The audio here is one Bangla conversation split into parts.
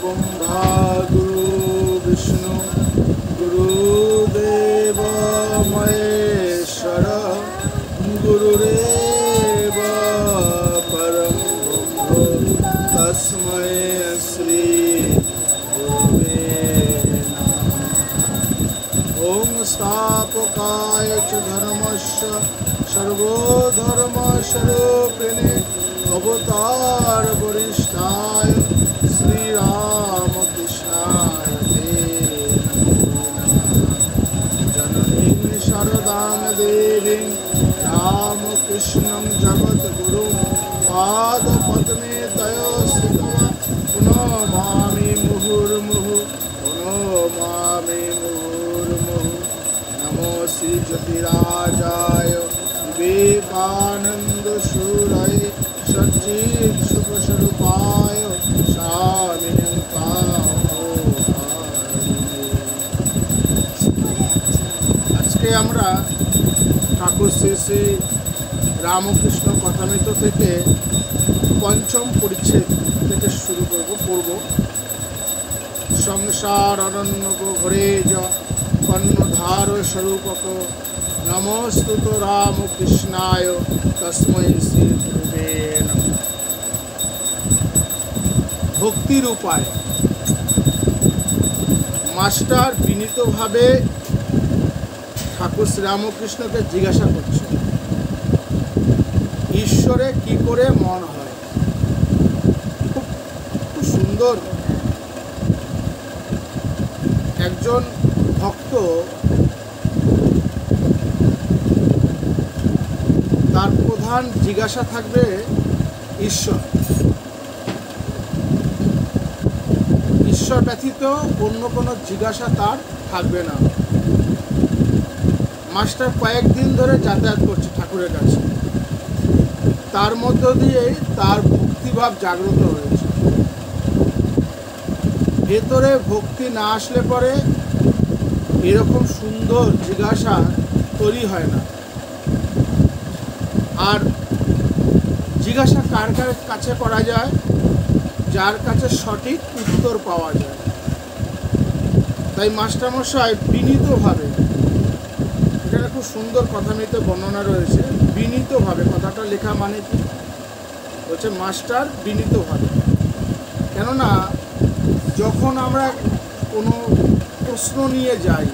ब्रह्मा गुरु विष्णु गुरुदेव महेश्वर गुरुरेव परम ब्रह्म तस्मै श्री गुरुवे नमः। ओम स्थापकाय च धर्मस्य सर्वधर्मस्वरूपिणे अवतार वरिष्ठाय श्री रामकृष्णाय ते नमो नमः। जननीं शरदां देवीं रामकृष्णं जगद्गुरुं पादपद्मे तयो स्थित्वा प्रणमामि मुहुर्मुहुः प्रणमामि मुहुर्मुहुः। नमो श्री ज्योतिराजाय विवेकानंद सूरये सच्चिद सुखस्वरूपाय स्वामिनं আজকে আমরা ঠাকুর শ্রী শ্রী রামকৃষ্ণ কথামৃত থেকে পঞ্চম পরিচ্ছেদ থেকে শুরু পড়ব। সংসার অরণ্য ঘরে য কর্ণধার স্বরূপক নমস্তুত রামকৃষ্ণায় তস্मै শ্রী গুরুবে নমঃ। ভক্তির উপায়। মাস্টার বিনীতভাবে ঠাকুর শ্রীরামকৃষ্ণকে জিজ্ঞাসা করছে, ঈশ্বরে কি করে মন হয়? খুব সুন্দর। একজন ভক্ত তার প্রধান জিজ্ঞাসা থাকবে ঈশ্বর। ঈশ্বর ব্যতীত অন্য কোনো জিজ্ঞাসা তার থাকবে না। মাস্টার কয়েকদিন ধরে যাতায়াত করছে ঠাকুরের কাছে, তার মধ্য দিয়ে তার ভক্তিভাব জাগ্রত হয়েছে। ভেতরে ভক্তি না আসলে পরে এরকম সুন্দর জিজ্ঞাসা তৈরি হয় না। আর জিজ্ঞাসা কার কার কাছে করা যায়? যার কাছে সঠিক উত্তর পাওয়া যায়। তাই মাস্টারমশাই বিনীতভাবে, এখানে খুব সুন্দর কথামৃত বর্ণনা রয়েছে, বিনীতভাবে, কথাটা লেখা মানে কি বলছে, মাস্টার বিনীতভাবে। কেননা যখন আমরা কোনো প্রশ্ন নিয়ে যাই,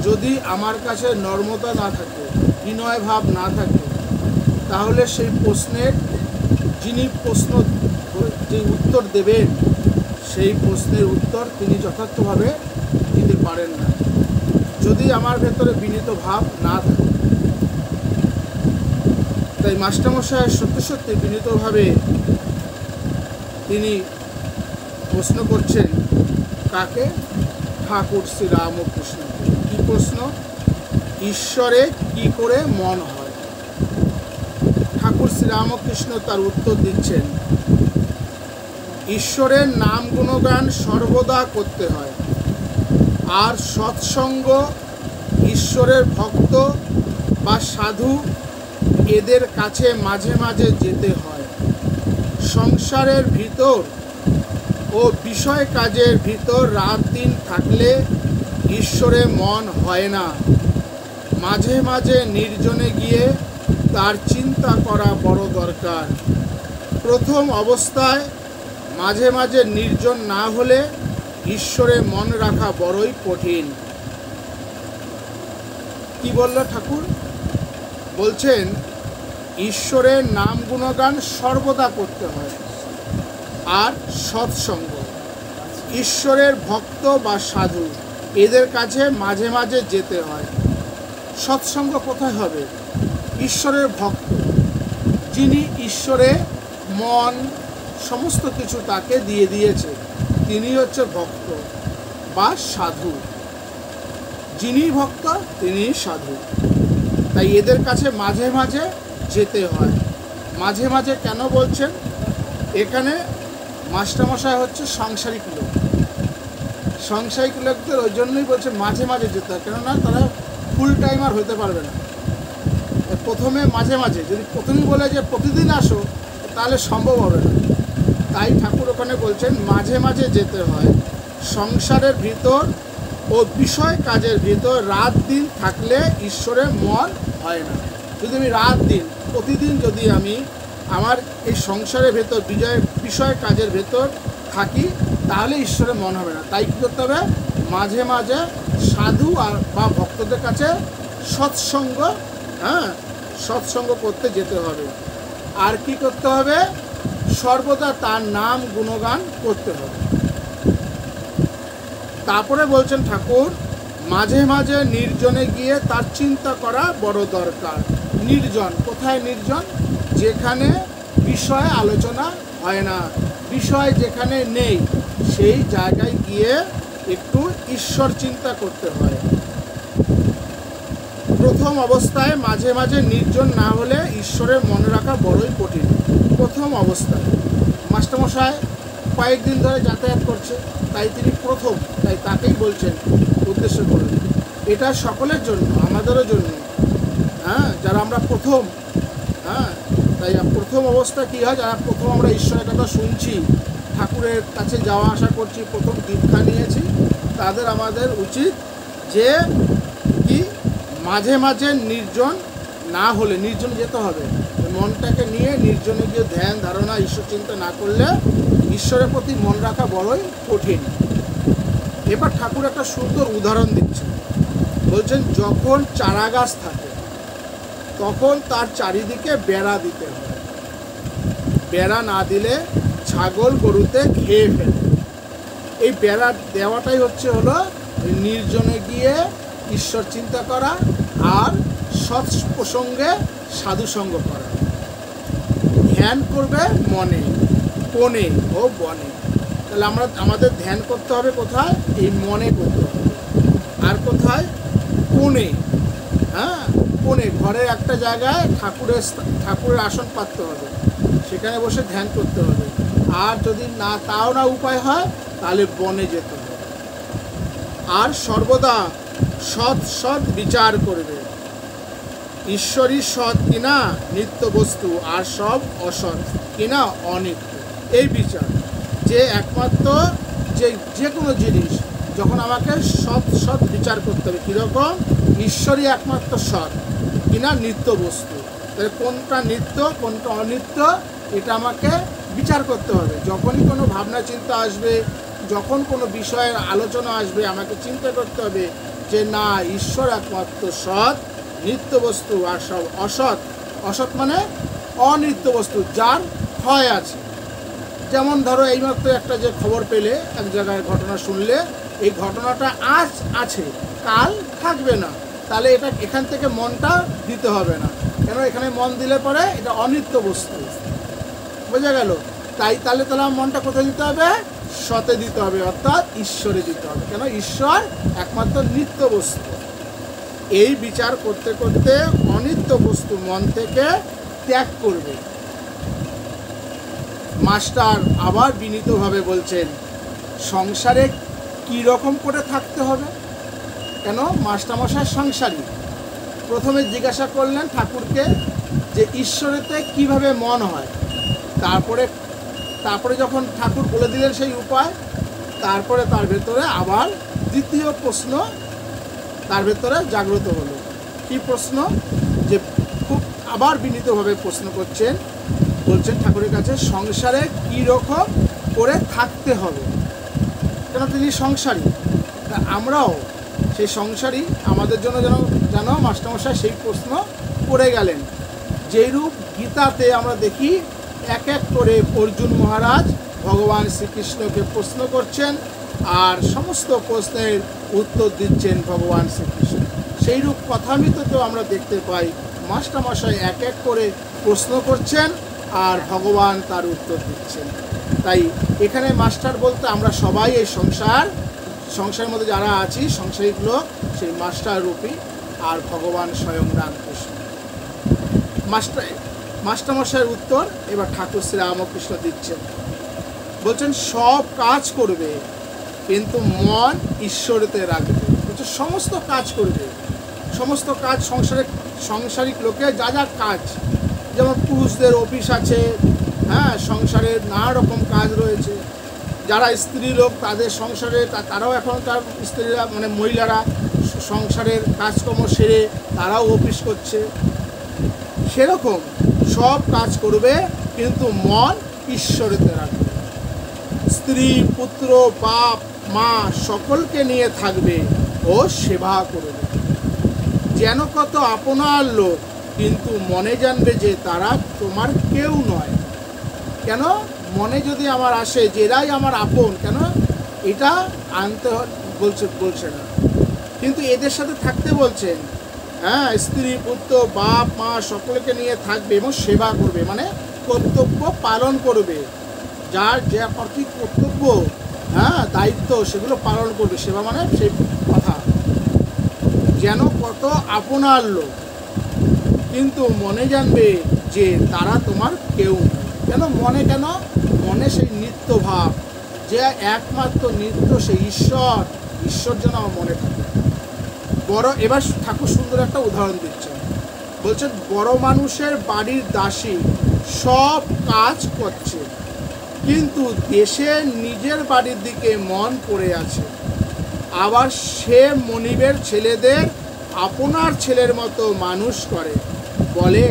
যদি আমার কাছে নর্মতা না থাকে, বিনয় ভাব না থাকে, তাহলে সেই প্রশ্নের যিনি যে উত্তর দেবেন, সেই প্রশ্নের উত্তর তিনি যথার্থভাবে দিতে পারেন না, যদি আমার ভেতরে বিনীত ভাব না থাকে। তাই মাস্টারমশাই সত্যি সত্যি বিনীতভাবে তিনি প্রশ্ন করছেন। কাকে? ঠাকুর শ্রী রামকৃষ্ণ। কি প্রশ্ন? ঈশ্বরে কি করে মন হয়? ঠাকুর শ্রী রামকৃষ্ণ তার উত্তর দিচ্ছেন, ঈশ্বরের নাম গুণগান সর্বদা করতে হয়, আর সৎসঙ্গ, ঈশ্বরের ভক্ত বা সাধু এদের কাছে মাঝে মাঝে যেতে হয়। সংসারের ভিতর ও বিষয় কাজের ভিতর রাত দিন থাকলে ঈশ্বরে মন হয় না। মাঝে মাঝে নির্জনে গিয়ে তার চিন্তা করা বড় দরকার। প্রথম অবস্থায় মাঝে মাঝে নির্জন না হলে ঈশ্বরে মন রাখা বড়ই কঠিন। কি বলল ঠাকুর? বলছেন ঈশ্বরের নাম গুণগান সর্বদা করতে হয়, আর সৎসঙ্গ, ঈশ্বরের ভক্ত বা সাধু এদের কাছে মাঝে মাঝে যেতে হয়। সৎসঙ্গ কোথায় হবে? ঈশ্বরের ভক্ত, যিনি ঈশ্বরে মন সমস্ত কিছু তাকে দিয়ে দিয়েছে, তিনি হচ্ছে ভক্ত বা সাধু। যিনি ভক্ত তিনি সাধু। তাই এদের কাছে মাঝে মাঝে যেতে হয়। মাঝে মাঝে কেন বলছেন? এখানে মাস্টারমশাই হচ্ছে সাংসারিক লোক। সাংসারিক লোকদের ওই জন্যই বলছে মাঝে মাঝে যেতে হয়, কেননা তারা ফুল টাইমার হতে পারবে না। প্রথমে মাঝে মাঝে, যদি প্রথমেই বলে যে প্রতিদিন আসো, তাহলে সম্ভব হবে না। তাই ঠাকুর ওখানে ওখানে বলছেন মাঝে মাঝে যেতে হয়, সংসারের ভিতর ও বিষয় কাজের ভিতর রাত দিন থাকলে ঈশ্বরের মন হয় না। যদি আমি রাত দিন প্রতিদিন যদি আমি আমার এই সংসারের ভেতর বিষয় কাজের ভেতর থাকি, তাহলে ঈশ্বরের মন হবে না। তাই কী করতে হবে? মাঝে মাঝে সাধু আর বা ভক্তদের কাছে সৎসঙ্গ, সৎসঙ্গ করতে যেতে হবে। আর কি করতে হবে? সর্বদা তার নাম গুণগান করতে হবে। তারপরে বলছেন ঠাকুর, মাঝে মাঝে নির্জনে গিয়ে তার চিন্তা করা বড় দরকার। নির্জন, কোথায় নির্জন? যেখানে বিষয় আলোচনা হয় না, বিষয় যেখানে নেই, সেই জায়গায় গিয়ে একটু ঈশ্বর চিন্তা করতে হয়। প্রথম অবস্থায় মাঝে মাঝে নির্জন না হলে ঈশ্বরের মনে রাখা বড়ই কঠিন। প্রথম অবস্থায় মাস্টারমশাই কয়েকদিন ধরে যাতায়াত করছে, তাই তিনি প্রথম, তাই তাকেই বলছেন উদ্দেশ্য করে। এটা সকলের জন্য, আমাদেরও জন্য, যারা আমরা প্রথম, তাই প্রথম অবস্থা কী হয়, যারা প্রথম আমরা ঈশ্বরের কথা শুনছি, ঠাকুরের কাছে যাওয়া আসা করছি, প্রথম দীক্ষা নিয়েছি, তাদের আমাদের উচিত যে কি মাঝে মাঝে নির্জন না হলে, নির্জনে যেতে হবে, মনটাকে নিয়ে নির্জনে গিয়ে ধ্যান ধারণা ঈশ্বর চিন্তা না করলে ঈশ্বরের প্রতি মন রাখা বড়ই কঠিন। এবার ঠাকুর একটা সুন্দর উদাহরণ দিচ্ছেন, বলছেন যখন চারা গাছ থাকে তখন তার চারিদিকে বেড়া দিতে হয়, বেড়া না দিলে ছাগল গরুতে খেয়ে ফেলে। এই বেড়া দেওয়াটাই হলো নির্জনে গিয়ে ঈশ্বর চিন্তা করা আর সৎ প্রসঙ্গে সাধুসঙ্গ করা। ধ্যান করবে মনে, কোণে ও বনে। তাহলে আমাদের ধ্যান করতে হবে কোথায়? এই মনে করতে হবে। আর কোথায়? কোণে, কোণে ঘরের একটা জায়গায় ঠাকুরের আসন পাততে হবে, সেখানে বসে ধ্যান করতে হবে। আর যদি না তাও না উপায় হয়, তাহলে বনে যেতে হবে। আর সর্বদা সৎ বিচার করবে, ঈশ্বরই সৎ কিনা নিত্য বস্তু, আর সব অসৎ কিনা অনিত্য। এই বিচার যে একমাত্র যে কোনো জিনিস যখন আমাকে সৎ বিচার করতে হবে। কীরকম? ঈশ্বরই একমাত্র সৎ কিনা নিত্য বস্তু, তাহলে কোনটা নিত্য কোনটা অনিত্য এটা আমাকে বিচার করতে হবে। যখনই কোনো ভাবনা চিন্তা আসবে, যখন কোনো বিষয়ের আলোচনা আসবে, আমাকে চিন্তা করতে হবে যে না, ঈশ্বর একমাত্র সৎ, নিত্য বস্তু, আর সব অসৎ। অসৎ মানে অনিত্য বস্তু, যার ক্ষয় আছে। যেমন ধরো এইমাত্র একটা যে খবর পেলে, এক জায়গায় ঘটনা শুনলে, এই ঘটনাটা আজ আছে, কাল থাকবে না, তাহলে এটা এখান থেকে মনটা দিতে হবে না। কেন? এখানে মন দিলে পরে এটা অনিত্য বস্তু, বোঝা গেল? তাহলে আমার মনটা কোথায় দিতে হবে? সতে দিতে হবে, অর্থাৎ ঈশ্বরে দিতে হবে। কেন? ঈশ্বর একমাত্র নিত্য বস্তু। এই বিচার করতে করতে অনিত্য বস্তু মন থেকে ত্যাগ করবে। মাস্টার আবার বিনীতভাবে বলছেন, সংসারে কী রকম করে থাকতে হবে? কেন? মাস্টারমশাই সংসারী। প্রথমে জিজ্ঞাসা করলেন ঠাকুরকে যে ঈশ্বরেতে কিভাবে মন হয়। তারপরে যখন ঠাকুর বলে দিলেন সেই উপায়, তারপরে তার ভেতরে আবার দ্বিতীয় প্রশ্ন তার ভেতরে জাগ্রত হলো। কি প্রশ্ন? যে খুব আবার বিনীতভাবে প্রশ্ন করছেন, বলছেন ঠাকুরের কাছে সংসারে কী রকম করে থাকতে হবে। কেন? তিনি সংসারী, তা আমরাও সেই সংসারী। আমাদের জন্য যেন মাস্টারমশাই সেই প্রশ্ন করে গেলেন। যেইরূপ গীতাতে আমরা দেখি এক এক করে অর্জুন মহারাজ ভগবান শ্রীকৃষ্ণকে প্রশ্ন করছেন, আর সমস্ত প্রশ্নের উত্তর দিচ্ছেন ভগবান শ্রীকৃষ্ণ। সেইরূপ কথামৃততেও আমরা দেখতে পাই মাস্টারমশাই এক এক করে প্রশ্ন করছেন আর ভগবান তার উত্তর দিচ্ছেন। তাই এখানে মাস্টার বলতে আমরা সবাই এই সংসারের মধ্যে যারা আছি, সংসারিক লোক, সেই মাস্টার রূপী, আর ভগবান স্বয়ং রামকৃষ্ণ। মাস্টারমশাইয়ের উত্তর এবার ঠাকুর শ্রী রামকৃষ্ণ দিচ্ছেন। বলছেন সব কাজ করবে কিন্তু মন ঈশ্বরেতে রাখবে। বলছে সমস্ত কাজ করবে, সমস্ত কাজ সংসারিক লোকের যা যা কাজ, যেমন পুরুষদের অফিস আছে, হ্যাঁ, সংসারের নানা রকম কাজ রয়েছে। যারা স্ত্রী লোক তাদের সংসারে তারাও এখনকার স্ত্রীরা মানে মহিলারা সংসারের কাজকর্ম সেরে তারাও অফিস করছে। সেরকম সব কাজ করবে কিন্তু মন ঈশ্বরেতে রাখবে। স্ত্রী, পুত্র, বাপ, মা সকলকে নিয়ে থাকবে ও সেবা করবে। যেন কত আপনার লোক, কিন্তু মনে জানবে যে তারা তোমার কেউ নয়। কেন? মনে যদি আমার আসে যে এরাই আমার আপন, কেন এটা আনতে বলছে না, কিন্তু এদের সাথে থাকতে বলছেন। হ্যাঁ, স্ত্রী, পুত্র, বাপ, মা সকলকে নিয়ে থাকবে এবং সেবা করবে, মানে কর্তব্য পালন করবে। যার যে প্রতি কর্তব্য, হ্যাঁ, দায়িত্ব, সেগুলো পালন করবে। সেবা মানে সেই কথা। যেন কত আপনার লোক, কিন্তু মনে জানবে যে তারা তোমার কেউ। কেন মনে? কেন মনে সেই নিত্য ভাব, যে একমাত্র নিত্য সেই ঈশ্বর যেন আমার মনে থাকে। বড়, এবার ঠাকুর সুন্দর একটা উদাহরণ দিচ্ছেন, বলছেন বড় মানুষের বাড়ির দাসী সব কাজ করছে, কিন্তু দেশে নিজের বাড়ির দিকে মন পড়ে আছে। আবার সে মনিবের ছেলেদের আপনার ছেলের মতো মানুষ করে, বলে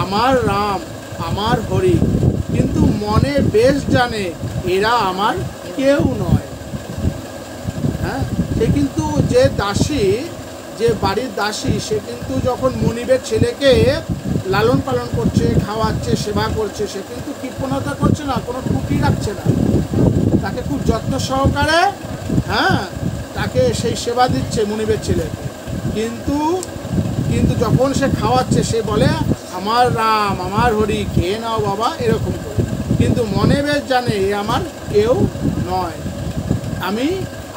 আমার রাম, আমার হরি, কিন্তু মনে বেশ জানে এরা আমার কেউ নয়। হ্যাঁ, সে কিন্তু যে দাসী, যে বাড়ির দাসী, সে কিন্তু যখন মনিবের ছেলেকে লালন পালন করছে, খাওয়াচ্ছে, সেবা করছে, সে কিন্তু কৃপণতা করছে না, কোনো ত্রুটি রাখছে না, তাকে খুব যত্ন সহকারে, হ্যাঁ, তাকে সেই সেবা দিচ্ছে মনিবের ছেলেকে। কিন্তু যখন সে খাওয়াচ্ছে, সে বলে আমার রাম, আমার হরি, খেয়ে নাও বাবা, এরকম করে। কিন্তু মনে বেশ জানে এ আমার কেউ নয়, আমি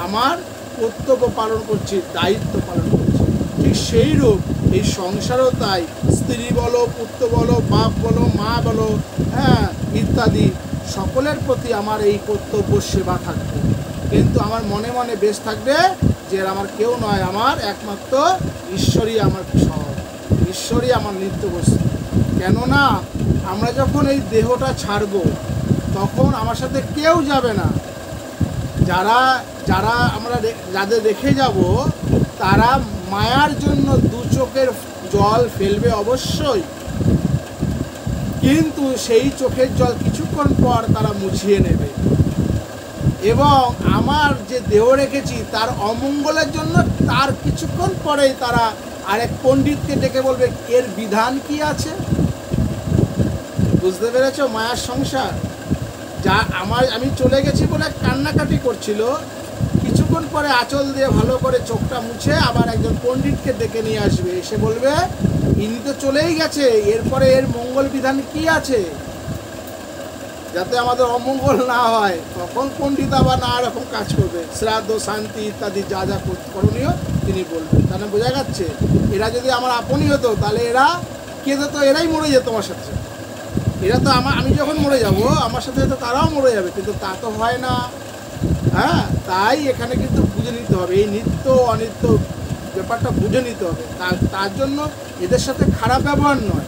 আমার কর্তব্য পালন করছি, দায়িত্ব পালন করছি। ঠিক সেই রূপ এই সংসারও তাই। স্ত্রী বলো, পুত্র বলো, বাপ বলো, মা বলো, হ্যাঁ, ইত্যাদি সকলের প্রতি আমার এই কর্তব্য সেবা থাকবে, কিন্তু আমার মনে মনে বেশ থাকবে যে আমার কেউ নয়, আমার একমাত্র ঈশ্বরই আমার সব, ঈশ্বরই আমার নিত্য বস্তু। কেননা আমরা যখন এই দেহটা ছাড়ব, তখন আমার সাথে কেউ যাবে না। যাদের রেখে যাব, তারা মায়ার জন্য দু চোখের জল ফেলবে অবশ্যই, কিন্তু সেই চোখের জল কিছুক্ষণ পর তারা মুছিয়ে নেবে। এবং আমার যে দেহ রেখেছি তার অমঙ্গলের জন্য তার কিছুক্ষণ পরেই তারা আরেক পণ্ডিতকে ডেকে বলবে এর বিধান কি আছে। বুঝতে পেরেছ? মায়ার সংসার। যা আমি চলে গেছি বলে কান্নাকাটি করছিল, কিছুক্ষণ পরে আঁচল দিয়ে ভালো করে চোখটা মুছে আবার একজন পণ্ডিতকে ডেকে নিয়ে আসবে, এসে বলবে ইনি তো চলেই গেছে, এরপরে এর মঙ্গল বিধান কি আছে, যাতে আমাদের অমঙ্গল না হয়। তখন পণ্ডিত আবার নানা রকম কাজ করবে, শ্রাদ্ধ, শান্তি ইত্যাদি যা যা করণীয় তিনি বলবেন। তাহলে বোঝা যাচ্ছে এরা যদি আমার আপনই হতো, তাহলে এরা কে যেত, এরাই মরে যেত আমার সাথে। এরা তো আমি যখন মরে যাব, আমার সাথে তো তারাও মরে যাবে, কিন্তু তা তো হয় না। হ্যাঁ, তাই এখানে কিন্তু বুঝে নিতে হবে, এই নিত্য অনিত্য ব্যাপারটা বুঝে নিতে হবে। তার জন্য এদের সাথে খারাপ ব্যবহার নয়,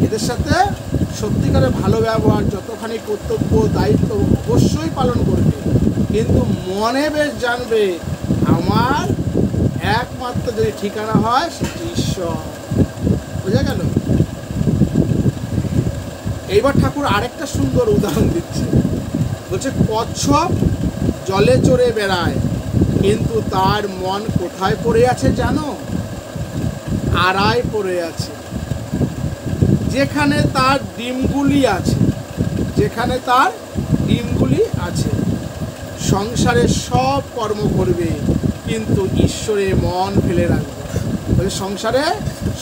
এদের সাথে সত্যিকারে ভালো ব্যবহার, যতখানি কর্তব্য দায়িত্ব অবশ্যই পালন করবে, কিন্তু মনে বেশ জানবে আমার একমাত্র যদি ঠিকানা হয় সেটি ঈশ্বর। বোঝা গেল? এইবার ঠাকুর আরেকটা সুন্দর উদাহরণ দিচ্ছে, বলছে কচ্ছপ জলে চড়ে বেড়ায়, কিন্তু তার মন কোথায় পড়ে আছে জানো? আড়ায় পড়ে আছে, যেখানে তার ডিমগুলি আছে, যেখানে তার ডিমগুলি আছে। সংসারে সব কর্ম করবে, কিন্তু ঈশ্বরে মন ফেলে রাখবে। সংসারে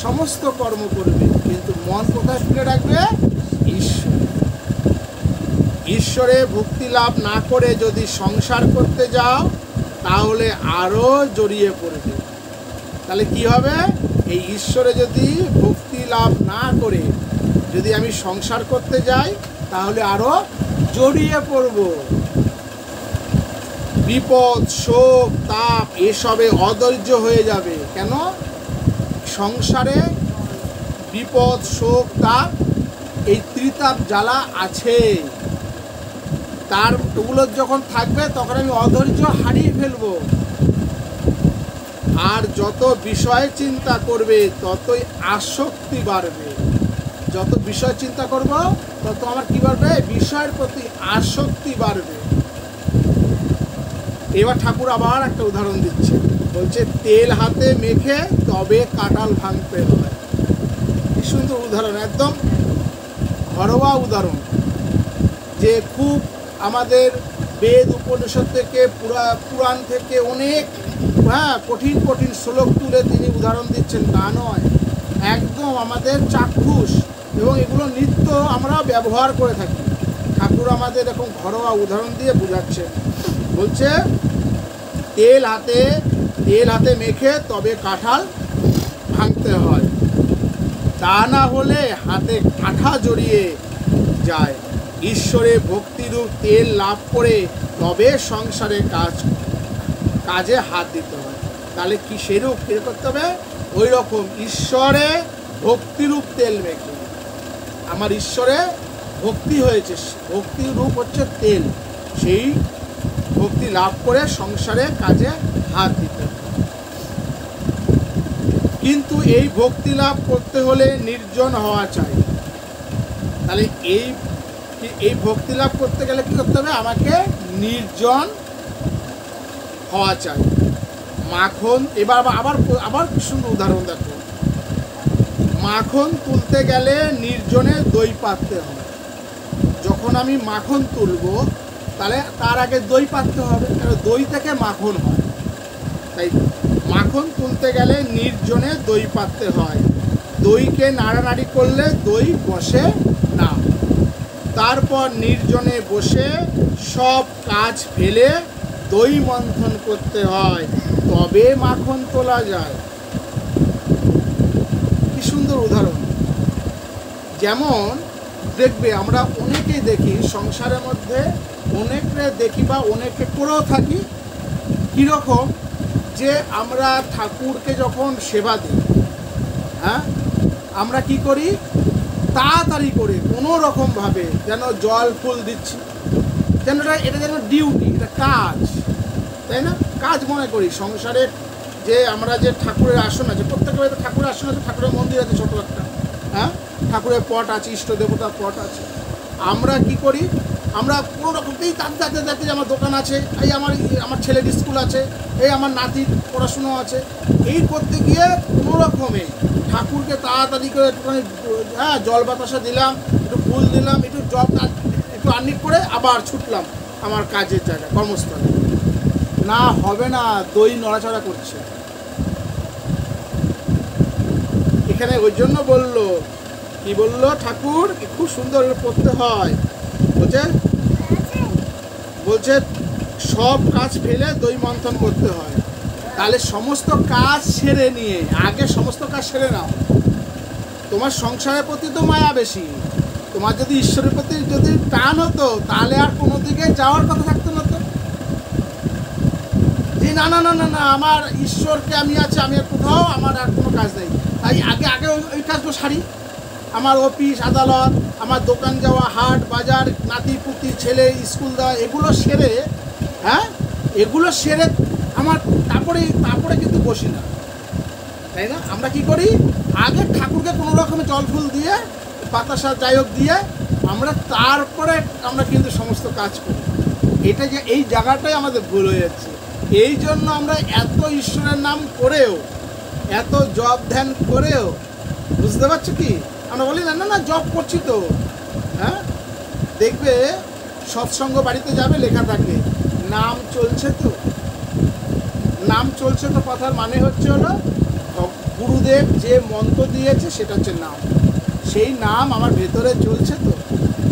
সমস্ত কর্ম করবে, কিন্তু মন কোথায় ফেলে রাখবে? ঈশ্বরে ভক্তি লাভ না করে যদি সংসার করতে যাও, তাহলে আরো জড়িয়ে পড়বে। তাহলে কি হবে? এই ঈশ্বরে যদি ভক্তি লাভ না করে যদি আমি সংসার করতে যাই, তাহলে আরো জড়িয়ে পড়ব। বিপদ, শোক, তাপ এসবে অধৈর্য হয়ে যাবে। কেন? সংসারে বিপদ, শোক, তাপ এই ত্রিতাপ জ্বালা আছে, তার ওগুলো যখন থাকবে তখন আমি অধৈর্য হারিয়ে ফেলবো। আর যত বিষয় চিন্তা করবে ততই আসক্তি বাড়বে। যত বিষয় চিন্তা করব তত আমার কি বাড়বে? বিষয়ের প্রতি আসক্তি বাড়বে। এবার ঠাকুর আবার একটা উদাহরণ দিচ্ছে, বলছে তেল হাতে মেখে তবে কাঁঠাল ভাঙতে হয়। কি সুন্দর উদাহরণ, একদম ঘরোয়া উদাহরণ, যে খুব আমাদের বেদ উপনিষদ থেকে পুরাণ থেকে অনেক কঠিন কঠিন শ্লোক তুলে তিনি উদাহরণ দিচ্ছেন তা নয়, একদম আমাদের চাক্ষুষ, এবং এগুলো নিত্য আমরা ব্যবহার করে থাকি। ঠাকুর আমাদের এরকম ঘরোয়া উদাহরণ দিয়ে বোঝাচ্ছেন। বলছে তেল হাতে মেখে তবে কাঁঠাল ভাঙতে হয়, তা না হলে হাতে কাঁঠা জড়িয়ে যায়। ঈশ্বরে ভক্তিরূপ তেল লাভ করে তবে সংসারে কাজে হাত দিতে হয়। তাহলে কি সেরূপ কি করতে হবে? ওই রকম ঈশ্বরে ভক্তিরূপ তেল মেখে, আমার ঈশ্বরে ভক্তি হয়েছে, ভক্তির রূপ হচ্ছে তেল, সেই ভক্তি লাভ করে সংসারে কাজে হাত দিতে হবে। কিন্তু এই ভক্তি লাভ করতে হলে নির্জন হওয়া চাই। তাহলে এই ভক্তি লাভ করতে গেলে কি করতে হবে? আমাকে নির্জন হওয়া চাই। মাখন, এবার আবার সুন্দর উদাহরণ দেখো, মাখন তুলতে গেলে নির্জনে দই পাততে হবে। যখন আমি মাখন তুলবো তাহলে তার আগে দই পাততে হবে, কারণ দই থেকে মাখন হয়। তাই মাখন তুলতে গেলে নির্জনে দই পাততে হয়। দইকে নাড়ানাড়ি করলে দই বসে না। তারপর নির্জনে বসে সব কাজ ফেলে দই মন্থন করতে হয়, তবে মাখন তোলা যায়। কি সুন্দর উদাহরণ। যেমন দেখবে আমরা অনেকেই দেখি সংসারের মধ্যে, অনেকে দেখি বা অনেকে করেও থাকি, কীরকম যে আমরা ঠাকুরকে যখন সেবা দিই, আমরা কি করি? তাড়াতাড়ি করে কোনো রকমভাবে যেন জল ফুল দিচ্ছি, যেন এটা যেন ডিউটি, এটা কাজ, তাই না? কাজ মনে করি। সংসারের যে আমরা যে ঠাকুরের আসন আছে, প্রত্যেকের বাড়িতে ঠাকুরের আসন আছে, ঠাকুরের মন্দির আছে ছোটো একটা, ঠাকুরের পট আছে, ইষ্ট দেবতার পট আছে। আমরা কি করি? আমরা কোনো রকমতেই তাতে আমার দোকান আছে, এই আমার ছেলের স্কুল আছে, এই আমার নাতির পড়াশুনো আছে, এই করতে গিয়ে কোনো রকমে ঠাকুরকে তাড়াতাড়ি করে একটুখানি জল বাতাসা দিলাম, একটু ফুল দিলাম, একটু আর্নিক করে আবার ছুটলাম আমার কাজের জায়গা, কর্মস্থলে। না, হবে না, দই নড়াচড়া করছে। এখানে ওই জন্য বললো, কি বললো ঠাকুর? খুব সুন্দর পড়তে হয়। বলছে সব কাজ ফেলে দই মন্থন করতে হয়। তাহলে সমস্ত কাজ সেরে নিয়ে, আগে সমস্ত কাজ সেরে নাও। তোমার সংসারের প্রতি তো মায়া বেশি, তোমার যদি ঈশ্বরের প্রতি যদি টান হতো তাহলে আর কোনো দিকে যাওয়ার কথা থাকতো না। তো যে না না না না না আমার ঈশ্বরকে আমি আছি, আমি আর কোথাও আমার আর কোনো কাজ নেই, তাই আগে ওই কাজগুলো সারি। আমার অফিস আদালত, আমার দোকান যাওয়া, হাট বাজার, নাতি পুতি ছেলে স্কুল দেওয়া, এগুলো সেরে এগুলো সেরে আমার তারপরে কিন্তু বসি না, তাই না? আমরা কি করি? আগে ঠাকুরকে কোনো রকমের জল ফুল দিয়ে, বাতাসা যাই হোক দিয়ে তারপরে আমরা কিন্তু সমস্ত কাজ করি। এটা যে এই জায়গাটাই আমাদের ভুল হয়ে যাচ্ছে। এই জন্য আমরা এত ঈশ্বরের নাম করেও, এত জপ ধ্যান করেও, বুঝতে পারছো কি? আমরা বলি না না জপ করছি তো। দেখবে সৎসঙ্গ বাড়িতে যাবে, লেখা থাকে নাম চলছে তো। নাম চলছে তো কথার মানে হচ্ছে হলো গুরুদেব যে মন্ত্র দিয়েছে সেটা হচ্ছে নাম, সেই নাম আমার ভেতরে চলছে তো।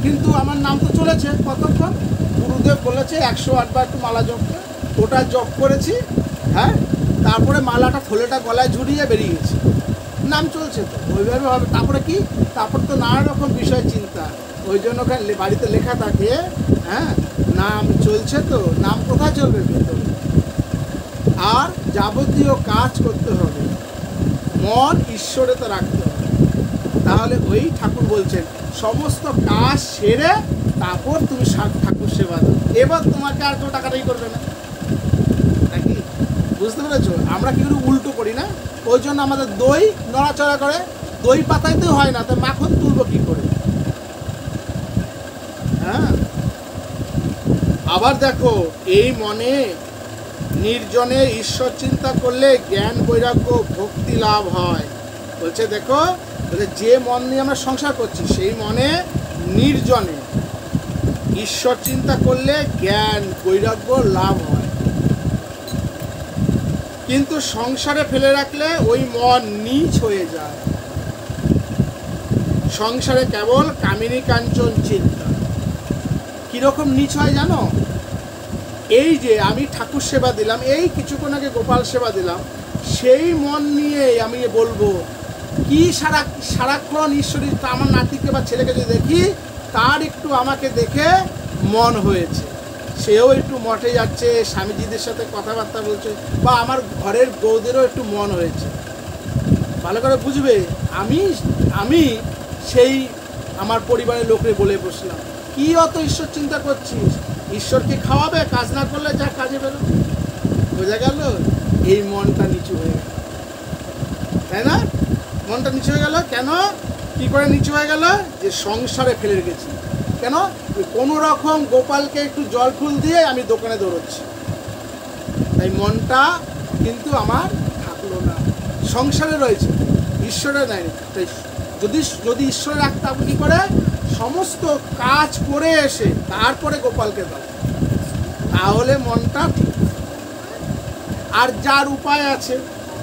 কিন্তু আমার নাম তো চলেছে কতক্ষণ? গুরুদেব বলেছে 108 বার একটু মালা জপতে, ওটা জপ করেছি, তারপরে মালাটা ফোলেটা গলায় ঝুরিয়ে বেরিয়ে গেছি, নাম চলছে তো। ওইভাবে হবে। তারপরে কি? তারপর তো নানা রকম বিষয় চিন্তা। ওই জন্য বাড়িতে লেখা থাকে নাম চলছে তো। নাম কোথায় চলবে? ভেতরে। আর যাবতীয় কাজ করতে হবে, মন ঈশ্বরে তো রাখতে হবে। তাহলে ওই ঠাকুর বলছেন সমস্ত কাজ সেরে তারপর তুমি ঠাকুর সেবা দাও, এবার তোমাকে আর কেউ টাকাটাই করবে না, নাকি? বুঝতে পেরেছো? আমরা কি করে উল্টো করি না? ওই জন্য আমাদের দই নড়াচড়া করে, দই পাতাইতে হয় না, তো মাখন তুলবো কি করে? হ্যাঁ, আবার দেখো, এই মনে নির্জনে ঈশ্বর চিন্তা করলে জ্ঞান বৈরাগ্য ভক্তি লাভ হয়। বলছে দেখো, যে মন নিয়ে আমরা সংসার করছি সেই মনে নির্জনে ঈশ্বর চিন্তা করলে জ্ঞান বৈরাগ্য লাভ হয়, কিন্তু সংসারে ফেলে রাখলে ওই মন নীচ হয়ে যায়। সংসারে কেবল কামিনী কাঞ্চন চিন্তা। কিরকম নীচ হয় জানো? এই যে আমি ঠাকুর সেবা দিলাম, এই কিছুক্ষণ আগে গোপাল সেবা দিলাম, সেই মন নিয়ে আমি বলবো কি সারাক্ষণ ঈশ্বরী, আমার নাতিকে বা ছেলেকে যদি দেখি তার একটু আমাকে দেখে মন হয়েছে, সেও একটু মঠে যাচ্ছে, স্বামীজিদের সাথে কথাবার্তা বলছে, বা আমার ঘরের বউদেরও একটু মন হয়েছে। ভালো করে বুঝবে, আমি সেই আমার পরিবারের লোকরে বলে বসলাম, কি অত ঈশ্বর চিন্তা করছিস? ঈশ্বরকে খাওয়াবে, কাজ না করলে যা কাজে বেরো। বোঝা গেল? এই মনটা নিচু হয়ে গেল, তাই না? মনটা নিচু হয়ে গেল কেন? কি করে নিচু হয়ে গেল? যে সংসারে ফেলে রেখেছি। কেন? কোনো রকম গোপালকে একটু জল ফুল দিয়ে আমি দোকানে দৌড়চ্ছি, তাই মনটা কিন্তু আমার থাকলো না, সংসারে রয়েছে, ঈশ্বরে নাই। তাই যদি ঈশ্বরে রাখতে, আপনি কী করে সমস্ত কাজ করে এসে তারপরে গোপালকে দাও, তাহলে মনটা ঠিক। আর যার উপায় আছে,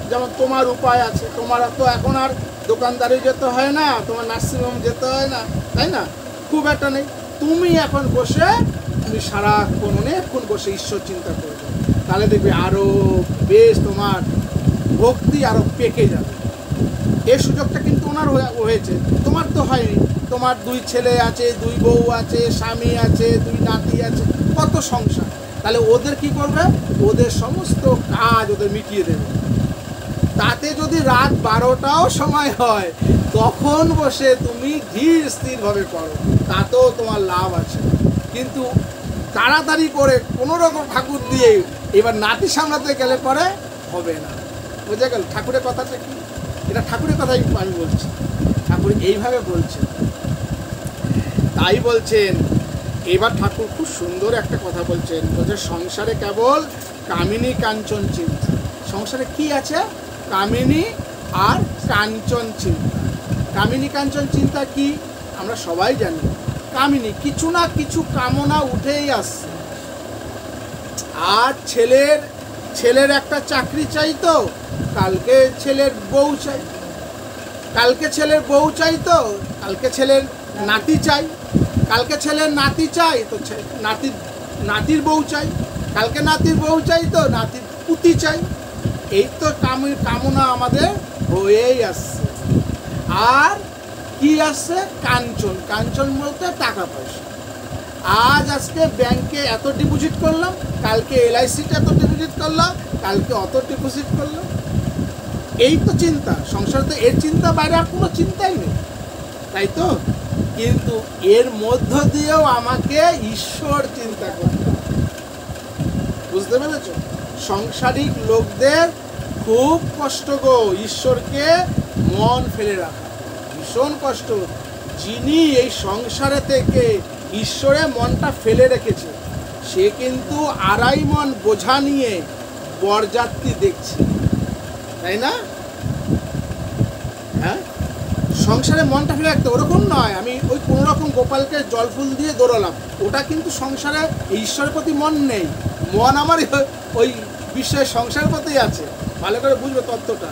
যেমন তোমার উপায় আছে, তোমার তো এখন আর দোকানদারি যেতে হয় না, তোমার নার্সিংহোম যেতে হয় না, তাই না? খুব একটা নেই, তুমি এখন বসে তুমি সারাক্ষণ অনেকক্ষণ বসে ঈশ্বর চিন্তা করবে, তাহলে দেখবে আরও বেশ তোমার ভক্তি আরও পেকে যাবে। এই সুযোগটা কিন্তু ওনার হয়েছে, তোমার তো হয়নি। তোমার 2 ছেলে আছে, 2 বউ আছে, স্বামী আছে, 2 নাতি আছে, কত সংসার। তাহলে ওদের কি করবে? ওদের সমস্ত কাজ ওদের মিটিয়ে দেবে। তাতে যদি রাত 12টাও সময় হয়, তখন বসে তুমি ধীর স্থিরভাবে করো, তাতেও তোমার লাভ আছে। কিন্তু তাড়াতাড়ি করে কোনো রকম ঠাকুর দিয়ে এবার নাতি সামলাতে গেলে পরে হবে না। বুঝে গেল ঠাকুরের কথাটা কি? এটা ঠাকুরের কথাই আমি বলছি, ঠাকুর এইভাবে বলছেন। তাই বলছেন, এবার ঠাকুর খুব সুন্দর একটা কথা বলছেন, বলছে সংসারে কেবল কামিনী কাঞ্চন চিন্তা। সংসারে কি আছে? কামিনী আর কাঞ্চন চিন্তা। কামিনী কাঞ্চন চিন্তা কি আমরা সবাই জানি। কামিনী কিছু না কিছু কামনা উঠেই আসছে। আর ছেলের একটা চাকরি চাই, তো কালকে ছেলের বউ চাই, কালকে ছেলের বউ চাই, তো কালকে ছেলের নাতি চাই, কালকে ছেলের নাতি চাই, তো নাতির বউ চাই, কালকে নাতির বউ চাই, তো নাতির পুতি চাই। এই তো কামনা আমাদের হয়েই আসছে। আর কি আসছে? কাঞ্চন। কাঞ্চন বলতে টাকা পয়সা। আজকে ব্যাংকে এত ডিপোজিট করলাম, কালকে LICতে এত ডিপোজিট করলাম, কালকে অত ডিপোজিট করলাম। এই তো চিন্তা সংসারে, এর চিন্তা বাইরে আর কোনো চিন্তাই নেই, তাই তো? কিন্তু এর মধ্য দিয়েও আমাকে ঈশ্বর চিন্তা করতে হবে। বুঝতে পেরেছ? সংসারিক লোকদের খুব কষ্ট গো, ঈশ্বরকে মন ফেলে রাখা ভীষণ কষ্ট। যিনি এই সংসারে থেকে ঈশ্বরে মনটা ফেলে রেখেছে, সে কিন্তু 2.5 মন বোঝা নিয়ে বরযাত্রী দেখছে, তাই না? হ্যাঁ, সংসারে মনটা ফেলে রাখতে ওরকম নয় আমি ওই কোনো রকম গোপালকে জল ফুল দিয়ে দৌড়ালাম, ওটা কিন্তু সংসারে ঈশ্বরের প্রতি মন নেই। মন আমার ওই বিশ্বের সংসারের প্রতি আছে। ভালো করে বুঝবে, তত্ত্বটা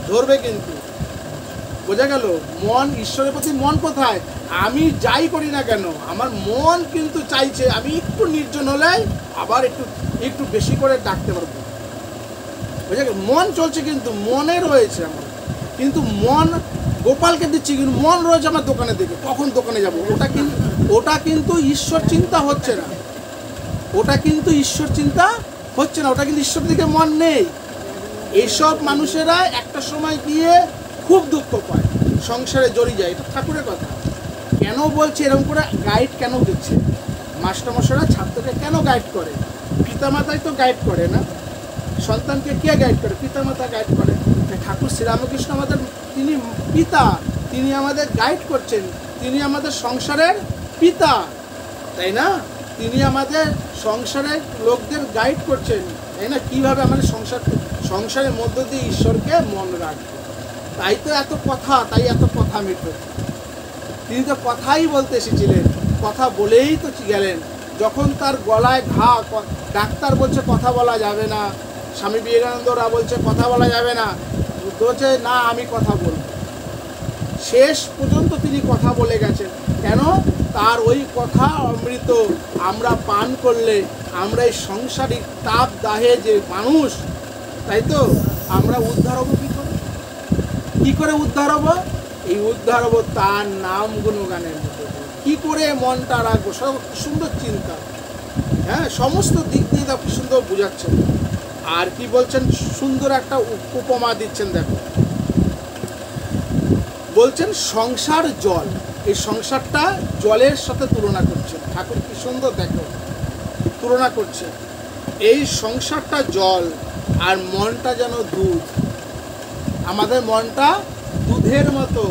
ধরবে কিন্তু। বোঝা গেল? মন ঈশ্বরের প্রতি মন কোথায়? আমি যাই করি না কেন, আমার মন কিন্তু চাইছে আমি একটু নির্জন হলে আবার একটু বেশি করে ডাকতে পারবো। বোঝা গেল? মন চলছে, কিন্তু মনে রয়েছে আমার, কিন্তু মন গোপালকে দিচ্ছি, কিন্তু মন রয়েছে আমার দোকানে দিকে, কখন দোকানে যাব। ওটা কিন্তু ঈশ্বর চিন্তা হচ্ছে না, ওটা কিন্তু ঈশ্বর চিন্তা হচ্ছে না, ওটা কিন্তু ঈশ্বর দিকে মন নেই। এইসব মানুষেরা একটা সময় গিয়ে খুব দুঃখ পায়, সংসারে জড়িয়ে যায়। এটা ঠাকুরের কথা। কেন বলছে এরকম করে গাইড কেন দিচ্ছে? মাস্টারমশাইরা ছাত্রকে কেন গাইড করে? পিতামাতাই তো গাইড করে না, সন্তানকে কে গাইড করে? পিতামাতা গাইড করে। ঠাকুর শ্রীরামকৃষ্ণ আমাদের তিনি পিতা, তিনি আমাদের গাইড করছেন, তিনি আমাদের সংসারের পিতা, তাই না? তিনি আমাদের সংসারের লোকদের গাইড করছেন, তাই না? কীভাবে আমাদের সংসারের মধ্য দিয়ে ঈশ্বরকে মন রাখবে। তাই তো এত কথা, তাই এত কথা মিটবে। তিনি তো কথাই বলতে এসেছিলেন, কথা বলেই তো গেলেন। যখন তার গলায় ঘা, ডাক্তার বলছে কথা বলা যাবে না, স্বামী বিবেকানন্দরা বলছে কথা বলা যাবে না, বলছে না আমি কথা বলব। শেষ পর্যন্ত তিনি কথা বলে গেছেন। কেন? তার ওই কথা অমৃত আমরা পান করলে আমরা এই সংসারিক তাপ দাহে যে মানুষ, তাই তো আমরা উদ্ধার হবো কী করে? কী করে উদ্ধার হবো? এই উদ্ধার হবো তার নাম গুণগানের মধ্যে। কী করে মনটা রাখবো? সব সুন্দর চিন্তা, হ্যাঁ, সমস্ত দিক দিয়ে আপনি সুন্দর বোঝাচ্ছেন। আর কি বলছেন? সুন্দর একটা উপমা দিচ্ছেন, দেখো। বলছেন সংসার জল, এই সংসারটা জলের সাথে তুলনা করছেন ঠাকুর। কি সুন্দর দেখো তুলনা করছে। এই সংসারটা জল আর মনটা যেন দুধ। আমাদের মনটা দুধের মতো,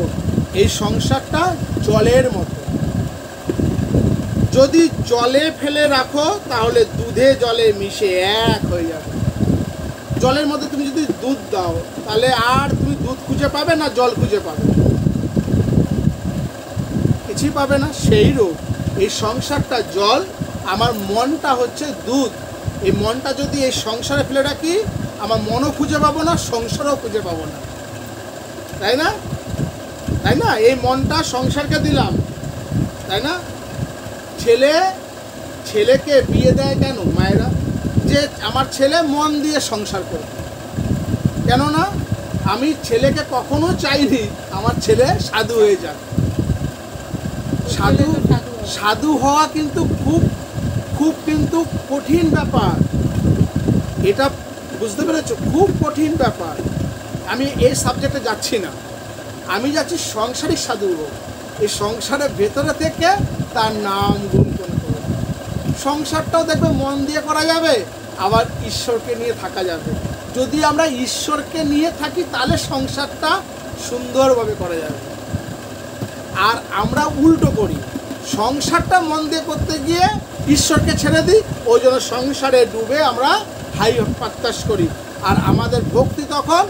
এই সংসারটা জলের মতো। যদি জলে ফেলে রাখো তাহলে দুধে জলে মিশে এক হয়ে যাবে। জলের মধ্যে তুমি যদি দুধ দাও তাহলে আর তুমি দুধ খুঁজে পাবে না, জল খুঁজে পাবে, কিছুই পাবে না। সেই রূপ এই সংসারটা জল, আমার মনটা হচ্ছে দুধ। এই মনটা যদি এই সংসারে ফেলে রাখি, আমার মনও খুঁজে পাবো না, সংসারও খুঁজে পাবো না, তাই না? তাই না? এই মনটা সংসারকে দিলাম, তাই না? ছেলেকে বিয়ে দেয় কেন মায়েরা? যে আমার ছেলে মন দিয়ে সংসার করবে। কেননা আমি ছেলেকে কখনো চাইনি আমার ছেলে সাধু হয়ে যাক। সাধু হওয়া কিন্তু খুব কিন্তু কঠিন ব্যাপার। এটা বুঝতে পেরেছো? খুব কঠিন ব্যাপার। আমি এই সাবজেক্টে যাচ্ছি না, আমি যাচ্ছি সংসারিক সাধু হোক। এই সংসারের ভেতরে থেকে তার নাম গুণগান করবে। সংসারটাও দেখবে মন দিয়ে করা যাবে, আবার ঈশ্বরকে নিয়ে থাকা যাবে। যদি আমরা ঈশ্বরকে নিয়ে থাকি তাহলে সংসারটা সুন্দরভাবে করা যাবে। আর আমরা উল্টো করি, সংসারটা মন দিয়ে করতে গিয়ে ঈশ্বরকে ছেড়ে দিই, ওই জন্য সংসারে ডুবে আমরা হাই পাত্তাস করি। আর আমাদের ভক্তি তখন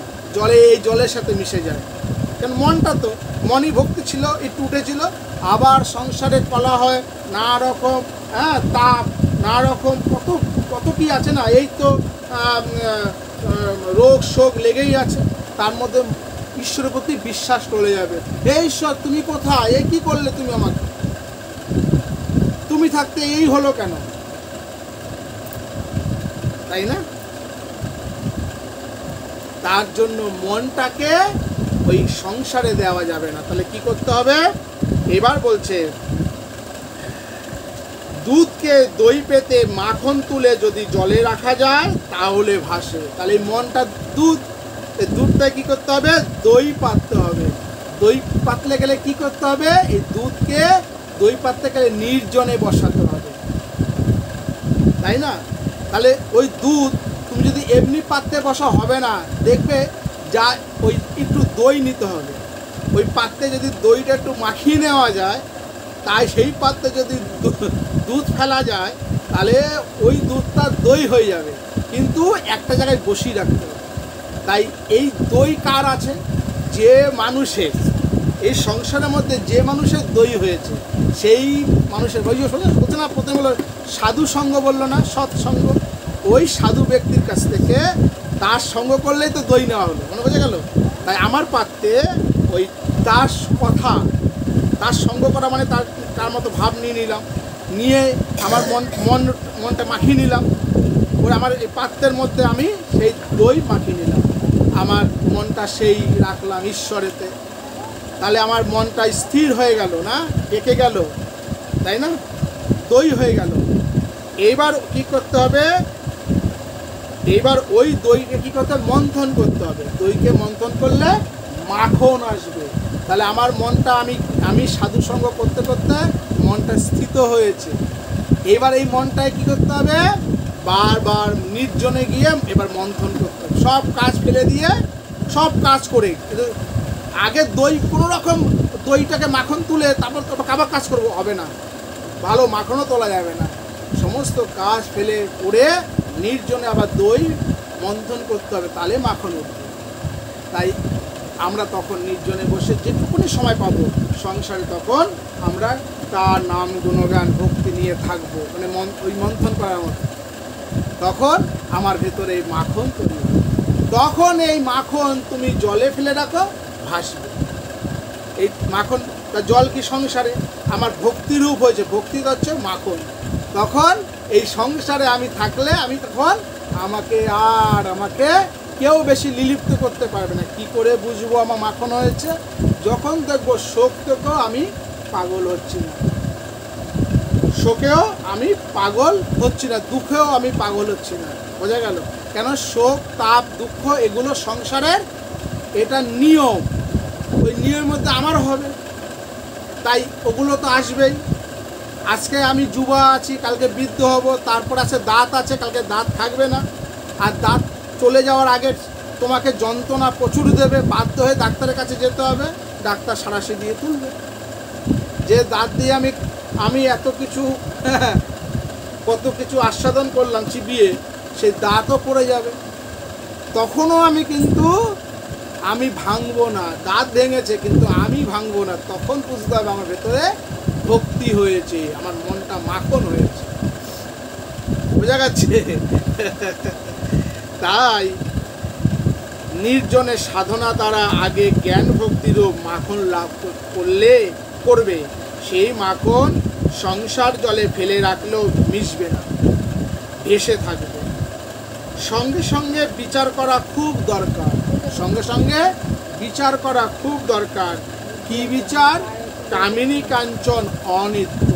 জলের সাথে মিশে যায়। কারণ মনটা তো মনই ভক্তি ছিল, একটু উঠেছিল, আবার সংসারে কলা হয় না রকম, হ্যাঁ, তাপ না রকম কত কি আছে না। এই তো রোগ শোক লেগেই আছে, তার মধ্যে ঈশ্বরের প্রতি বিশ্বাস চলে যাবে। হে ঈশ্বর তুমি কোথায়? এই কি করলে তুমি আমাকে? তুমি থাকতে এই হলো কেন? তাই না? তার জন্য মনটাকে ওই সংসারে দেওয়া যাবে না। তাহলে কি করতে হবে? এবার বলছে দুধকে দই পেতে মাখন তুলে যদি জলে রাখা যায় তাহলে ভাসে। তাহলে এই মনটা দুধ, এই দুধটা কি করতে হবে? দই পাততে হবে। দই পাতলে গেলে কি করতে হবে? এই দুধকে দই পাততে গেলে নির্জনে বসাতে হবে, তাই না? তাহলে ওই দুধ তুমি যদি এমনি পাত্রে বসা হবে না, দেখবে যা ওই একটু দই নিতে হবে। ওই পাত্রে যদি দইটা একটু মাখিয়ে নেওয়া যায়, তাই সেই পাত্রে যদি দুধ ফেলা যায় তাহলে ওই দুধটা দই হয়ে যাবে, কিন্তু একটা জায়গায় বসিয়ে রাখতে হবে। তাই এই দই কার আছে? যে মানুষের এই সংসারের মধ্যে যে মানুষের দই হয়েছে সেই মানুষের। বলছে না প্রথমে বললো সাধু সঙ্গ, বললো না সৎসঙ্গ। ওই সাধু ব্যক্তির কাছ থেকে তার সঙ্গ করলেই তো দই নেওয়া হলো, মনে বোঝা গেল? তাই আমার পাত্রে ওই তার কথা, তার সঙ্গ করা মানে তার মতো ভাব নিয়ে নিলাম, নিয়ে আমার মনটা মাখিয়ে নিলাম। ওর আমার এই পাত্রের মধ্যে আমি সেই দই মাখিয়ে নিলাম, আমার মনটা সেই রাখলাম ঈশ্বরেতে। তাহলে আমার মনটা স্থির হয়ে গেল, না এঁকে গেল, তাই না? দই হয়ে গেল। এইবার কি করতে হবে? এইবার ওই দইকে কি করতে হবে? মন্থন করতে হবে। দইকে মন্থন করলে মাখন আসবে। তাহলে আমার মনটা আমি সাধুসঙ্গ করতে করতে মনটা স্থিত হয়েছে। এবার এই মনটায় কী করতে হবে, বারবার নির্জনে গিয়ে এবার মন্থন করতে হবে, সব কাজ ফেলে দিয়ে সব কাজ করে। আগে দই কোনো রকম দইটাকে মাখন তুলে তারপর আবার কাজ করবো, হবে না, ভালো মাখনও তোলা যাবে না। সমস্ত কাজ ফেলে করে নির্জনে আবার দই মন্থন করতে হবে, তাহলে মাখন উঠবে। তাই আমরা তখন নির্জনে বসে যেটুকুনি সময় পাবো সংসারে, তখন আমরা তার নাম গুণগান ভক্তি নিয়ে থাকবো, মানে ওই মন্থন করার মতো। তখন আমার ভেতরে এই মাখন তৈরি হবে। তখন এই মাখন তুমি জলে ফেলে রাখো, ভাসবে। এই মাখন জল কি সংসারে আমার ভক্তিরূপ হয়েছে, ভক্তি হচ্ছে মাখন। তখন এই সংসারে আমি থাকলে আমি তখন আমাকে কেউ বেশি লিলিপ্ত করতে পারবে না। কি করে বুঝবো আমার মাখন হয়েছে? যখন দেখবো শোক থেকেও আমি পাগল হচ্ছি না, শোকেও আমি পাগল হচ্ছি না, দুঃখেও আমি পাগল হচ্ছি না। বোঝা গেল? কেন শোক তাপ দুঃখ এগুলো সংসারের, এটা নিয়ম, ওই নিয়মের মধ্যে আমার হবে, তাই ওগুলো তো আসবেই। আজকে আমি যুবা আছি, কালকে বৃদ্ধ হব, তারপর আছে দাঁত আছে, কালকে দাঁত থাকবে না। আর দাঁত চলে যাওয়ার আগে তোমাকে যন্ত্রণা প্রচুর দেবে, বাধ্য হয়ে ডাক্তারের কাছে যেতে হবে, ডাক্তার সাঁড়াশি দিয়ে তুলবে। যে দাঁত দিয়ে আমি এত কিছু কত কিছু আস্বাদন করলাম চিবিয়ে, সেই দাঁতও পড়ে যাবে। তখনও আমি ভাঙবো না, দাঁত ভেঙেছে কিন্তু আমি ভাঙবো না। তখন বুঝতে হবে আমার ভেতরে ভক্তি হয়েছে, আমার মনটা মাখন হয়েছে। বোঝা যাচ্ছে? তাই নির্জনের সাধনা দ্বারা আগে জ্ঞান ভক্তিরও মাখন লাভ করবে। সেই মাখন সংসার জলে ফেলে রাখলেও মিশবে না, ভেসে থাকবে। সঙ্গে সঙ্গে বিচার করা খুব দরকার, সঙ্গে সঙ্গে বিচার করা খুব দরকার। কি বিচার? কামিনী কাঞ্চন অনিত্য।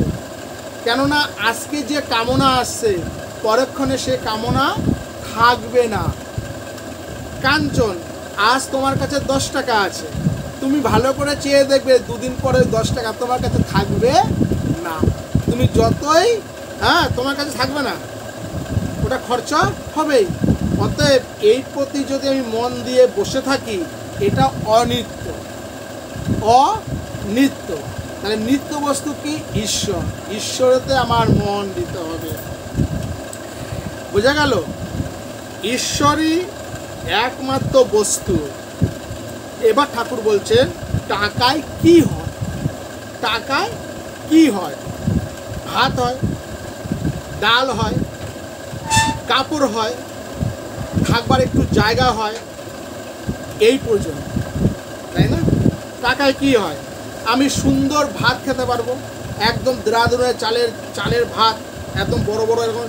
কেননা আজকে যে কামনা আসছে, পরক্ষণে সে কামনা থাকবে না। কাঞ্চন, আজ তোমার কাছে 10 টাকা আছে, তুমি ভালো করে চেয়ে দেখবে দুদিন পরে 10 টাকা তোমার কাছে থাকবে না। তুমি যতই তোমার কাছে থাকবে না, ওটা খরচা হবেই। অতএব এই প্রতি যদি আমি মন দিয়ে বসে থাকি, এটা অনিত্য। অনিত্য তাহলে নিত্য বস্তু কি? ঈশ্বর। ঈশ্বরেতে আমার মন দিতে হবে। বোঝা গেল? ঈশ্বরই একমাত্র বস্তু। এবার ঠাকুর বলছেন টাকায় কি হয়? টাকায় কি হয়? ভাত হয়, ডাল হয়, কাপড় হয়, থাকবার একটু জায়গা হয়, এই পর্যন্ত, তাই না? টাকায় কি হয়? আমি সুন্দর ভাত খেতে পারবো, একদম দেরাদুনের চালের ভাত, একদম বড় বড় এরকম,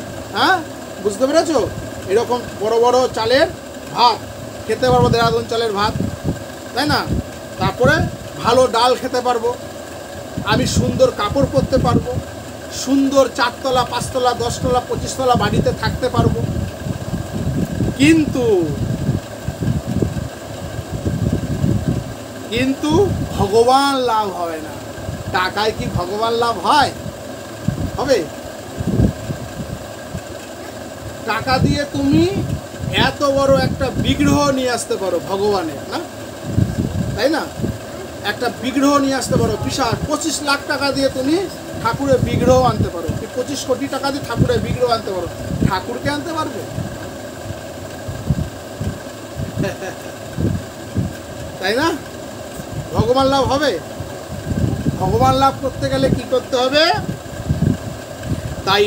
বুঝতে পেরেছো? এরকম বড় বড় চালের ভাত খেতে পারবো, দেরাদুন চালের ভাত, তাই না? তারপরে ভালো ডাল খেতে পারবো, আমি সুন্দর কাপড় পরতে পারবো, সুন্দর 4 তলা 5 তলা 10 তলা 25 তলা বাড়িতে থাকতে পারবো। কিন্তু ভগবান লাভ হবে না। টাকায় কি ভগবান লাভ হয়? হবে? টাকা দিয়ে তুমি এত বড় একটা বিগ্রহ নিয়ে আসতে পারো ভগবানের, না? তাই না? একটা বিগ্রহ নিয়ে আসতে পারো বিশাল। 25 লাখ টাকা দিয়ে তুমি ঠাকুরের বিগ্রহ আনতে পারো, 25 কোটি টাকা দিয়ে ঠাকুরের বিগ্রহ আনতে পারো। ঠাকুরকে আনতে পারবে? তাই না? ভগবান লাভ হবে? ভগবান লাভ করতে গেলে কি করতে হবে? তাই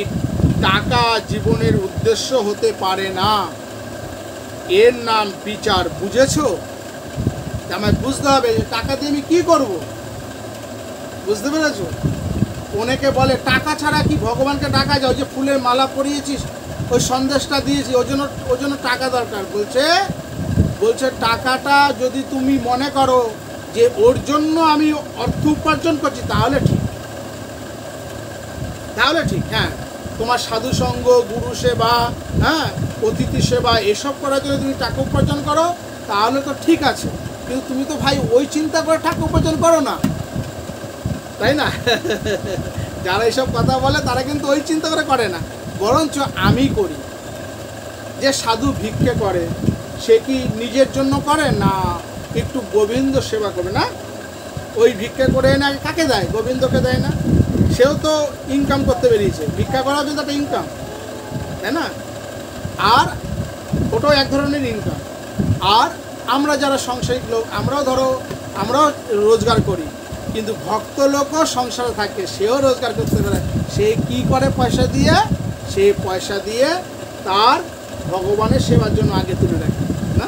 টাকা জীবনের উদ্দেশ্য হতে পারে না, এর নাম বিচার। বুঝেছো? আমায় বুঝতে হবে যে টাকা দিয়ে আমি কি করব। বুঝতে পেরেছো? অনেকে বলে টাকা ছাড়া কি ভগবানকে ডাকা যায়? ওই যে ফুলের মালা পরিয়েছিস, ওই সন্দেশটা দিয়েছি, ওই জন্য টাকা দরকার। বলছে টাকাটা যদি তুমি মনে করো যে ওর জন্য আমি অর্থ উপার্জন করছি, তাহলে ঠিক। হ্যাঁ, তোমার সাধু সঙ্গ, গুরু সেবা, অতিথি সেবা এসব করার জন্য তুমি টাকা উপার্জন করো, তাহলে তো ঠিক আছে। কিন্তু তুমি তো ভাই ওই চিন্তা করে ঠাকুর ভজন করো না, তাই না? যারা এইসব কথা বলে তারা কিন্তু ওই চিন্তা করে না, বরঞ্চ আমি করি। যে সাধু ভিক্ষে করে সে কি নিজের জন্য করে না একটু গোবিন্দ সেবা করবে না? ওই ভিক্ষা করে না কাকে দেয়? গোবিন্দকে দেয় না? সেও তো ইনকাম করতে বেরিয়েছে, ভিক্ষা করাও কিন্তু একটা ইনকাম, তাই না? আর ওটাও এক ধরনের ইনকাম। আর আমরা যারা সংসারিক লোক, আমরাও রোজগার করি, কিন্তু ভক্ত লোকও সংসারে থাকে, সেও রোজগার করতে পারে। সে কি করে পয়সা দিয়ে? সে পয়সা দিয়ে তার ভগবানের সেবার জন্য আগে তুলে রাখে না,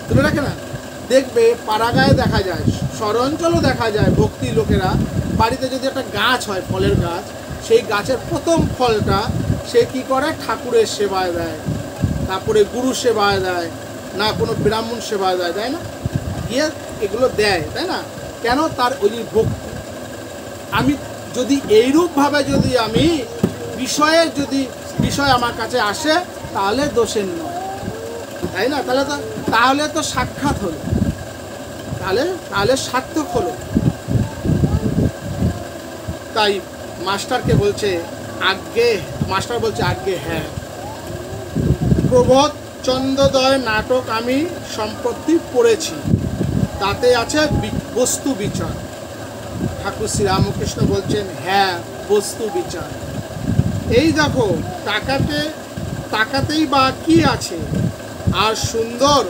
তুলে রাখে না? দেখবে পাড়াগাঁয়ে দেখা যায়, শহরাঞ্চলও দেখা যায়, ভক্তি লোকেরা বাড়িতে যদি একটা গাছ হয়, ফলের গাছ, সেই গাছের প্রথম ফলটা সে কি করে? ঠাকুরের সেবায় দেয়, তারপরে গুরু সেবায় দেয়, না কোনো ব্রাহ্মণ সেবায় দেয়, তাই না? গিয়ে এগুলো দেয়, তাই না? কেন? তার ওই ভক্তি। আমি যদি এইরূপভাবে যদি আমি বিষয় আমার কাছে আসে, তাহলে দোষের নয়, তাই না? তাহলে তো সাক্ষাৎ হলো, তাহলে সার্থক হলো। তাই মাস্টার বলছে আজ্ঞে হ্যাঁ। প্রবোধ চন্দ্রোদয় নাটক আমি সম্প্রতি পড়েছি, তাতে আছে বস্তু বিচার। ঠাকুর শ্রীরামকৃষ্ণ বলছেন হ্যাঁ, বস্তু বিচার। এই দেখো, তাকাতেই বা কি আছে, আর সুন্দর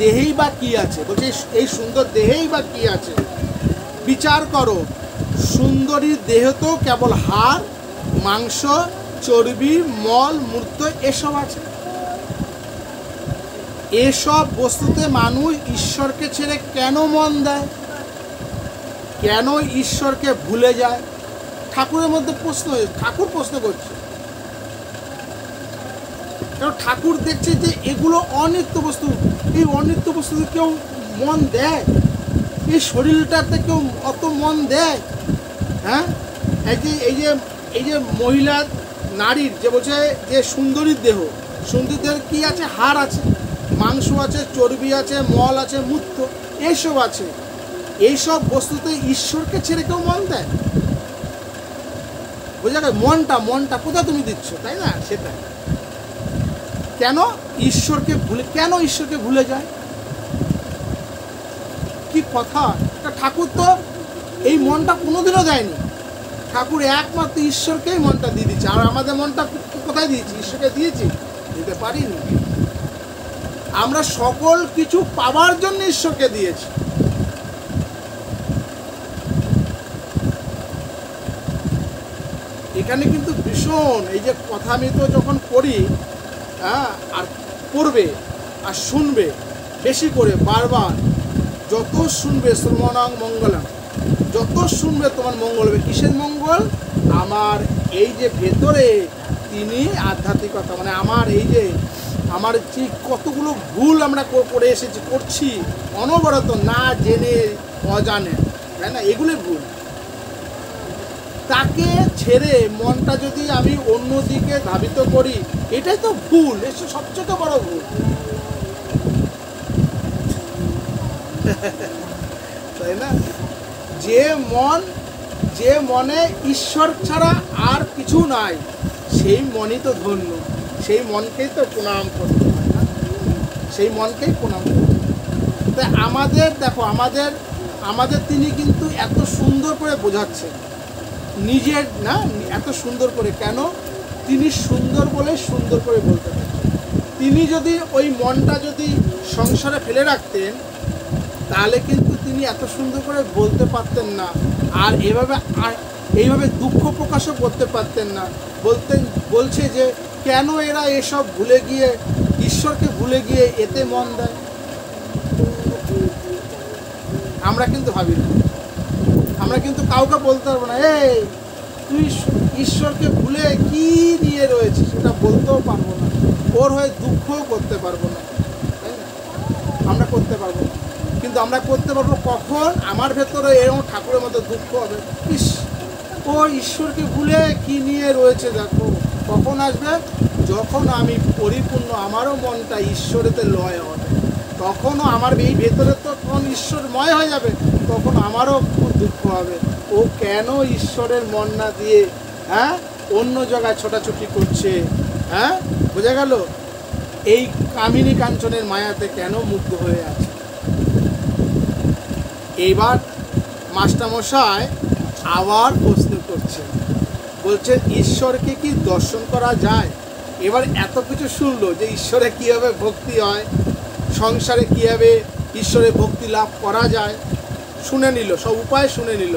দেহেই বা কি আছে? বলছে এই সুন্দর দেহেই বা কি আছে? বিচার করো, সুন্দরীর দেহ তো কেবল হাড়, মাংস, চর্বি, মল, মূত্র এসব আছে। এসব বস্তুতে মানুষ ঈশ্বরকে ছেড়ে কেন মন দেয়? কেন ঈশ্বরকে ভুলে যায়? ঠাকুরের মধ্যে ঠাকুর প্রশ্ন করছে। কারণ ঠাকুর দেখছে যে এগুলো অনিত্য বস্তু, এই অনিত্য বস্তুতে কেউ মন দেয়? এই শরীরটাতে কেউ অত মন দেয়? হ্যাঁ, এই যে মহিলা নারীর যে বলছে যে সুন্দরীর দেহ কি আছে? হাড় আছে, মাংস আছে, চর্বি আছে, মল আছে, মূত্র এইসব আছে। এইসব বস্তুতে ঈশ্বরকে ছেড়ে কেউ মন দেয়? বোঝা গেল? মনটা কোথায় তুমি দিচ্ছ, তাই না? সেটা কেন ঈশ্বরকে ভুলে যায়? কি কথা! ঠাকুর তো এই মনটা কোনোদিনও দেয়নি। ঠাকুর একমাত্র ঈশ্বরকেই মনটা দিয়ে দিচ্ছে। আর আমাদের মনটা কোথায় দিয়েছি? ঈশ্বরকে দিয়েছি? দিতে পারিনি। আমরা সকল কিছু পাওয়ার জন্য ঈশ্বরকে দিয়েছি। এখানে কিন্তু ভীষণ এই যে কথা আমি তো যখন পড়ি, হ্যাঁ, আর পড়বে আর শুনবে বেশি করে বারবার, যত শুনবে শ্রমণং মঙ্গলম, যত শুনবে তোমার মঙ্গল হবে। কিসের মঙ্গল? আমার এই যে ভেতরে তিনি আধ্যাত্মিকতা, মানে আমার যে কতগুলো ভুল আমরা করছি অনবরত, না জেনে অজানে, তাই না? এগুলোই ভুল। তাকে ছেড়ে মনটা যদি আমি অন্যদিকে ধাবিত করি, এটাই তো ভুল, এটা সবচেয়ে বড় ভুল, তাই না? যে মনে ঈশ্বর ছাড়া আর কিছু নাই, সেই মনই তো ধন্য, সেই মনকেই তো প্রণাম করতে হয়, না? সেই মনকেই প্রণাম করতে। তাই আমাদের তিনি কিন্তু এত সুন্দর করে বোঝাচ্ছেন নিজের, না? এত সুন্দর করে কেন? তিনি সুন্দর বলে সুন্দর করে বলতে পারেন। তিনি যদি ওই মনটা যদি সংসারে ফেলে রাখতেন, তাহলে কিন্তু তিনি এত সুন্দর করে বলতে পারতেন না, আর এইভাবে দুঃখ প্রকাশও করতে পারতেন না। বলছে যে কেন এরা এসব ভুলে গিয়ে, ঈশ্বরকে ভুলে গিয়ে এতে মন দেয়। আমরা কিন্তু ভাবি না, আমরা কিন্তু কাউকে বলতে পারবো না, এই তুই ঈশ্বরকে ভুলে কি নিয়ে রয়েছিস, সেটা বলতেও পারবো না, ওর হয়ে দুঃখও করতে পারবো না, তাই না? আমরা করতে পারবো না। কিন্তু আমরা করতে পারবো কখন? আমার ভেতরে এরকম ঠাকুরের মতো দুঃখ হবে, ইস ও ঈশ্বরকে ভুলে কি নিয়ে রয়েছে, দেখো। কখন আসবে? যখন আমি পরিপূর্ণ, আমারও মনটা ঈশ্বরেতে লয় হবে, তখনও আমার এই ভেতরে তো তখন ঈশ্বরময় হয়ে যাবে, তখন আমারও খুব দুঃখ হবে, ও কেন ঈশ্বরের মন না দিয়ে অন্য জায়গায় ছোটাছুটি করছে। বোঝা গেল? এই কামিনী কাঞ্চনের মায়াতে কেন মুগ্ধ হয়ে আছে। এইবার মাস্টারমশাই আবার প্রশ্ন করছেন, বলছেন ঈশ্বরকে কি দর্শন করা যায়? এবার এত কিছু শুনলো যে ঈশ্বরে কীভাবে ভক্তি হয়, সংসারে কীভাবে ঈশ্বরের ভক্তি লাভ করা যায়, শুনে নিল, সব উপায় শুনে নিল।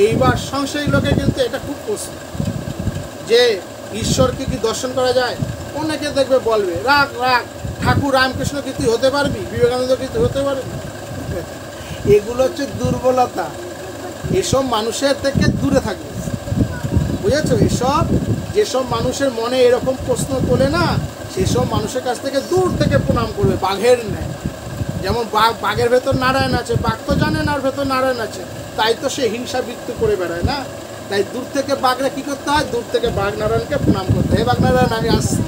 এইবার সংসারী লোকে কিন্তু এটা খুব প্রশ্ন যে ঈশ্বরকে কি দর্শন করা যায়। অনেকে দেখবে বলবে, রাখ ঠাকুর রামকৃষ্ণ কি তুই হতে পারবি, বিবেকানন্দ কি তুই হতে পারবি? এগুলো হচ্ছে দুর্বলতা, এসব মানুষের থেকে দূরে থাকবে, বুঝেছো? যেসব মানুষের মনে এরকম প্রশ্ন তোলে না, সেসব মানুষের কাছ থেকে দূর থেকে প্রণাম করবে, বাঘের ন্যায়। যেমন বাঘের ভেতর নারায়ণ আছে, বাঘ তো জানে না ওর ভেতর নারায়ণ আছে, তাই তো সে হিংসা বৃত্তি করে বেড়ায় না। তাই দূর থেকে বাঘরা কী করতে হয়, দূর থেকে বাঘ নারায়ণকে প্রণাম করতে হয়, বাঘ নারায়ণ আমি আসছি।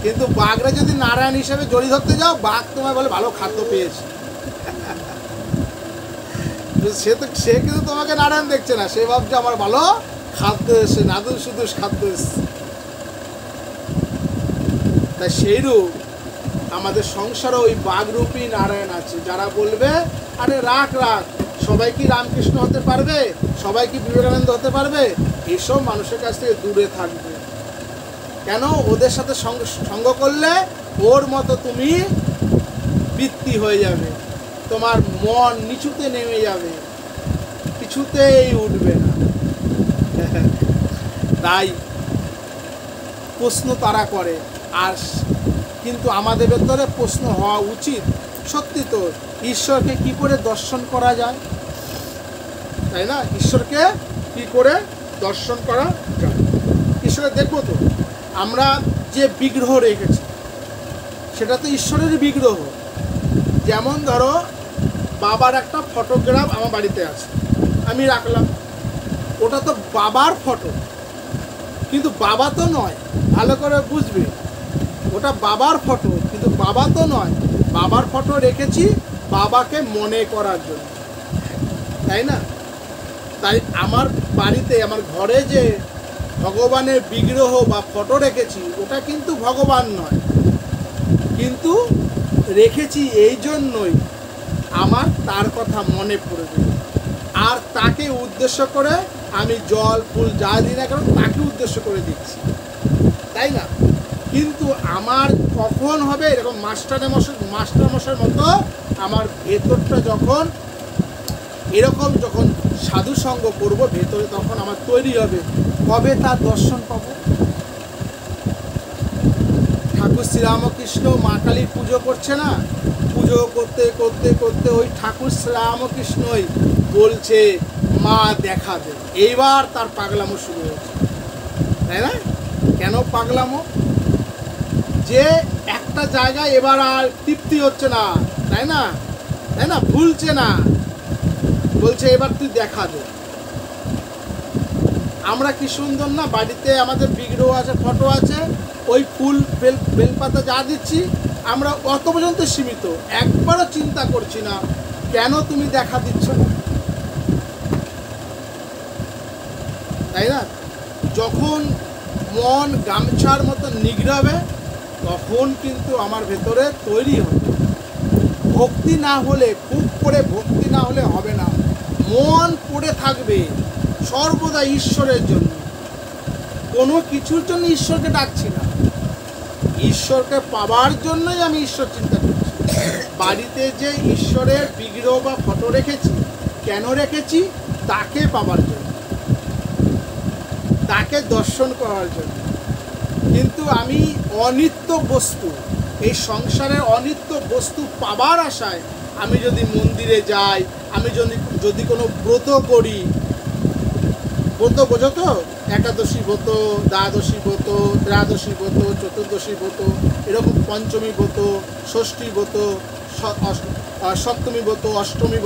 কিন্তু বাঘরা যদি নারায়ণ হিসেবে জড়ি ধরতে যাও, বাঘ তোমায় বলে ভালো খাদ্য পেয়েছে। সে কিন্তু তোমাকে নারায়ণ দেখছে না, সে ভাবছে আমার ভালো খাদ্য এসছে, নাদু শুধু খাদ্য এসছে। তাই সেইরূপ আমাদের সংসারে ওই বাঘরূপী নারায়ণ আছে, যারা বলবে আরে রাখ সবাই কি রামকৃষ্ণ হতে পারবে, সবাই কি বিবেকানন্দ হতে পারবে, এসব মানুষের কাছ থেকে দূরে থাকবে। কেন? ওদের সাথে সঙ্গ করলে ওর মতো তুমি বৃত্তি হয়ে যাবে, তোমার মন নিচুতে নেমে যাবে, কিছুতেই উঠবে না। তাই প্রশ্ন তারা করে। আর কিন্তু আমাদের ভেতরে প্রশ্ন হওয়া উচিত, সত্যি তো ঈশ্বরকে কি করে দর্শন করা যায়, তাই না? ঈশ্বরকে কি করে দর্শন করা যায়? ঈশ্বরের দেখবো তো আমরা যে বিগ্রহ রেখেছি সেটা তো ঈশ্বরেরই বিগ্রহ। যেমন ধরো বাবার একটা ফটোগ্রাফ আমার বাড়িতে আছে, আমি রাখলাম, ওটা তো বাবার ফটো, কিন্তু বাবা তো নয়, ভালো করে বুঝবে, ওটা বাবার ফটো কিন্তু বাবা তো নয়। বাবার ফটো রেখেছি বাবাকে মনে করার জন্য, তাই না? তাই আমার বাড়িতে আমার ঘরে যে ভগবানের বিগ্রহ বা ফটো রেখেছি ওটা কিন্তু ভগবান নয়, কিন্তু রেখেছি এই জন্যই আমার তার কথা মনে পড়বে, আর তাকে উদ্দেশ্য করে আমি জল ফুল যা দিই না কেন তাকে উদ্দেশ্য করে দিচ্ছি, তাই না? কিন্তু আমার কখন হবে এরকম মাস্টারমশাইয়ের মতো আমার ভেতরটা যখন এরকম যখন সাধু সঙ্গ করবো ভেতরে, তখন আমার তৈরি হবে, কবে তার দর্শন পাবো। ঠাকুর শ্রীরামকৃষ্ণ মা কালীর পুজো করছে না, পুজো করতে করতে করতে ওই ঠাকুর শ্রীরামকৃষ্ণই বলছে মা দেখা দে, এইবার তার পাগলামো শুরু হয়েছে, তাই না? কেন পাগলামো? যে একটা জায়গায় এবার আর তৃপ্তি হচ্ছে না, তাই না? ভুলছে না, বলছে এবার তুই দেখা দে। আমরা কি সুন্দর না, বাড়িতে আমাদের বিগ্রহ আছে, ফটো আছে, ওই ফুল বেলপাতা যা দিচ্ছি আমরা অত পর্যন্ত সীমিত, একবারও চিন্তা করছি না কেন তুমি দেখা দিচ্ছ না, তাই না? যখন মন গামছার মতো নিগড়াবে তখন কিন্তু আমার ভেতরে তৈরি হবে। ভক্তি না হলে, খুব করে ভক্তি না হলে হবে না, মন পড়ে থাকবে সর্বদা ঈশ্বরের জন্য, কোনো কিছুর জন্য ঈশ্বরকে ডাকছি না, ঈশ্বরকে পাবার জন্যই আমি ঈশ্বর চিন্তা করছি। বাড়িতে যে ঈশ্বরের বিগ্রহ বা ফটো রেখেছি, কেন রেখেছি? তাকে পাবার জন্য, তাকে দর্শন করার জন্য। কিন্তু আমি অনিত্য বস্তু, এই সংসারের অনিত্য বস্তু পাবার আশায় আমি যদি মন্দিরে যাই, আমি যদি কোনো ব্রত করি, ব্রত বোঝো তো, একাদশী ব্রত, দ্বাদশী ব্রত, ত্রয়োদশী ব্রত, চতুর্দশী ব্রত, এরকম পঞ্চমী ব্রত, ষষ্ঠী ব্রত, সপ্তমী ব্রত, অষ্টমী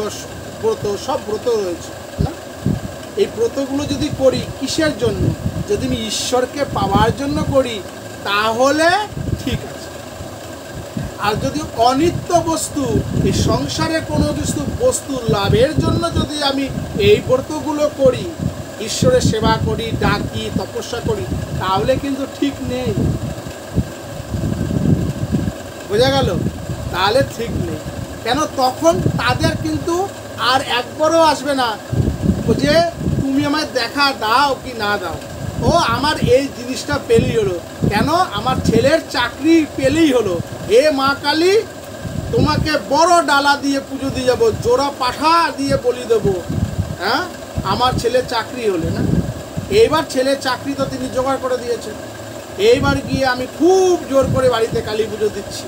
ব্রত, সব ব্রত রয়েছে না? এই ব্রতগুলো যদি করি কিসের জন্য? যদি আমি ঈশ্বরকে পাওয়ার জন্য করি তাহলে ঠিক আছে, আর যদি অনিত্য বস্তু, এই সংসারে কোনো বস্তু লাভের জন্য যদি আমি এই ব্রতগুলো করি, ঈশ্বরের সেবা করি, ডাকি, তপস্যা করি, তাহলে কিন্তু ঠিক নেই। বোঝা গেল? তাহলে ঠিক নেই। কেন? তখন তাদের কিন্তু আর একবারও আসবে না যে তুমি আমায় দেখা দাও কি না দাও, ও আমার এই জিনিসটা পেলেই হলো, কেন আমার ছেলের চাকরি পেলেই হলো, হে মা কালী তোমাকে বড় ডালা দিয়ে পুজো দিয়ে যাবো, জোড়া পাঠা দিয়ে বলি দেবো, হ্যাঁ আমার ছেলের চাকরি হলে না। এইবার ছেলের চাকরি তো তিনি জোগাড় করে দিয়েছেন। এইবার গিয়ে আমি খুব জোর করে বাড়িতে কালী পুজো দিচ্ছি,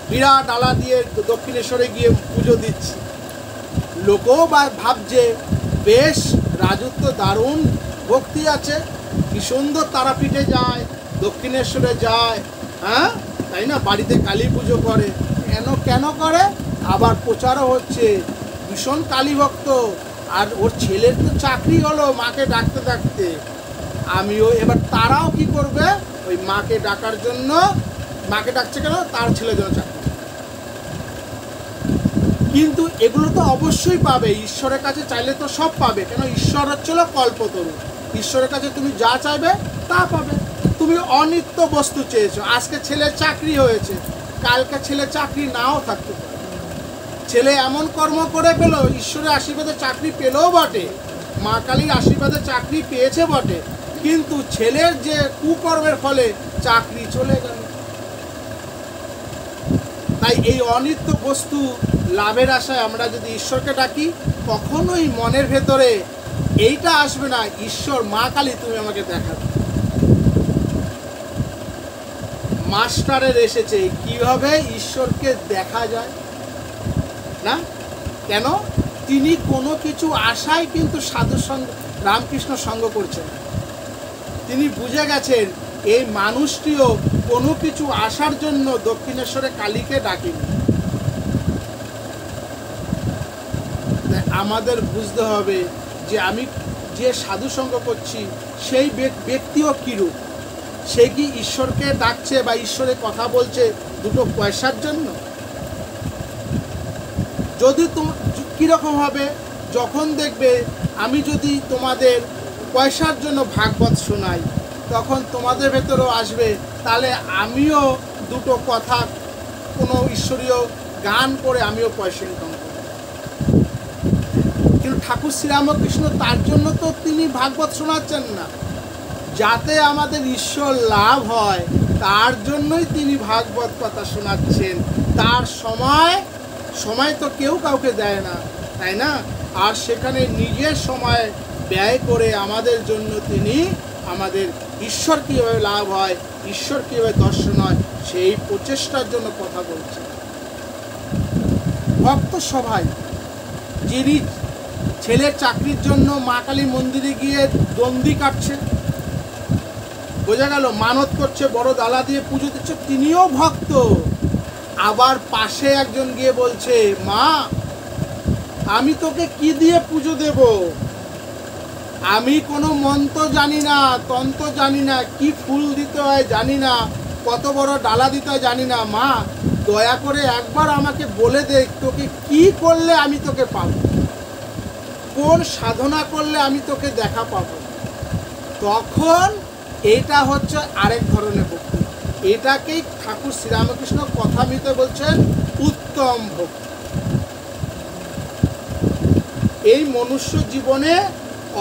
বিরাট ডালা দিয়ে দক্ষিণেশ্বরে গিয়ে পুজো দিচ্ছি। লোকও ভাবছে বেশ রাজত্ব, দারুণ ভক্তি আছে, কি সুন্দর তারাপীঠে যায়, দক্ষিণেশ্বরে যায়, হ্যাঁ তাই না, বাড়িতে কালী পুজো করে। কেন করে? আবার প্রচারও হচ্ছে ভীষণ কালী ভক্ত, আর ওর ছেলের তো চাকরি হলো মাকে ডাকতে ডাকতে। আমিও এবার, তারাও কি করবে, ওই মাকে ডাকার জন্য, মাকে ডাকছে কেন, তার ছেলের জন্য চাকরি। কিন্তু এগুলো তো অবশ্যই পাবে, ঈশ্বরের কাছে চাইলে তো সব পাবে। কেন? ঈশ্বর হচ্ছিল কল্পতরু, ঈশ্বরের কাছে তুমি যা চাইবে তা পাবে। তুমি অনিত্য বস্তু চেয়েছো, আজকে ছেলের চাকরি হয়েছে, কালকে ছেলে চাকরি নাও থাকতে পারে। ছেলে এমন কর্ম করে পেল, ঈশ্বরের আশীর্বাদে চাকরি পেলেও বটে, মা কালীর আশীর্বাদে চাকরি পেয়েছে বটে, কিন্তু ছেলের যে কুকর্মের ফলে চাকরি চলে গেল। তাই এই অনিত্য বস্তু লাভের আশায় আমরা যদি ঈশ্বরকে ডাকি, কখনোই মনের ভেতরে এইটা আসবে না, ঈশ্বর মা কালী তুমি আমাকে দেখা। মাস্টারের এসেছে কিভাবে ঈশ্বরকে দেখা যায় না, কেন? তিনি কোনো কিছু আশায় কিন্তু সাধু সঙ্গ, রামকৃষ্ণ সঙ্গ করছেন। তিনি বুঝে গেছেন এই মানুষটিও কোনো কিছু আসার জন্য দক্ষিণেশ্বরে কালীকে ডাকেনি। আমাদের বুঝতে হবে যে আমি যে সাধু সঙ্গ করছি সেই ব্যক্তিও কীরূপ, সে কি ঈশ্বরকে ডাকছে বা ঈশ্বরের কথা বলছে দুটো পয়সার জন্য? যদি কীরকম হবে, যখন দেখবে আমি যদি তোমাদের পয়সার জন্য ভাগবত শোনাই, তখন তোমাদের ভেতরেও আসবে তাহলে আমিও দুটো কথা কোনো ঈশ্বরীয় গান করে আমিও পয়সা ইনকাম করব। কিন্তু ঠাকুর শ্রীরামকৃষ্ণ তার জন্য তো তিনি ভাগবত শোনাচ্ছেন না, যাতে আমাদের ঈশ্বর লাভ হয় তার জন্যই তিনি ভাগবত কথা শোনাচ্ছেন। তার সময় তো কেউ কাউকে দেয় না, তাই না? আর সেখানে নিজের সময় ব্যয় করে আমাদের জন্য তিনি আমাদের ঈশ্বর কীভাবে লাভ হয়, ঈশ্বর কীভাবে দর্শন হয়, সেই প্রচেষ্টার জন্য কথা বলছেন। ভক্ত সভায় যিনি ছেলের চাকরির জন্য মা কালী মন্দিরে গিয়ে দণ্ডি কাটছে, বোঝা গেল, মানত করছে, বড় ডালা দিয়ে পুজো দিচ্ছে, তিনিও ভক্ত। আবার পাশে একজন গিয়ে বলছে, মা আমি তোকে কি দিয়ে পুজো দেব, আমি কোনো মন্ত্র জানি না, তন্ত্র জানি না, কি ফুল দিতে হয় জানি না, কত বড় ডালা দিতে হয় জানি না, মা দয়া করে একবার আমাকে বলে দে তোকে কি করলে আমি তোকে পাবো, কোন সাধনা করলে আমি তোকে দেখা পাবো। তখন এটা হচ্ছে আরেক ধরনের ভক্তি, এটাকেই ঠাকুর শ্রীরামকৃষ্ণ কথামৃতে বলছেন উত্তম ভক্তি। এই মনুষ্য জীবনে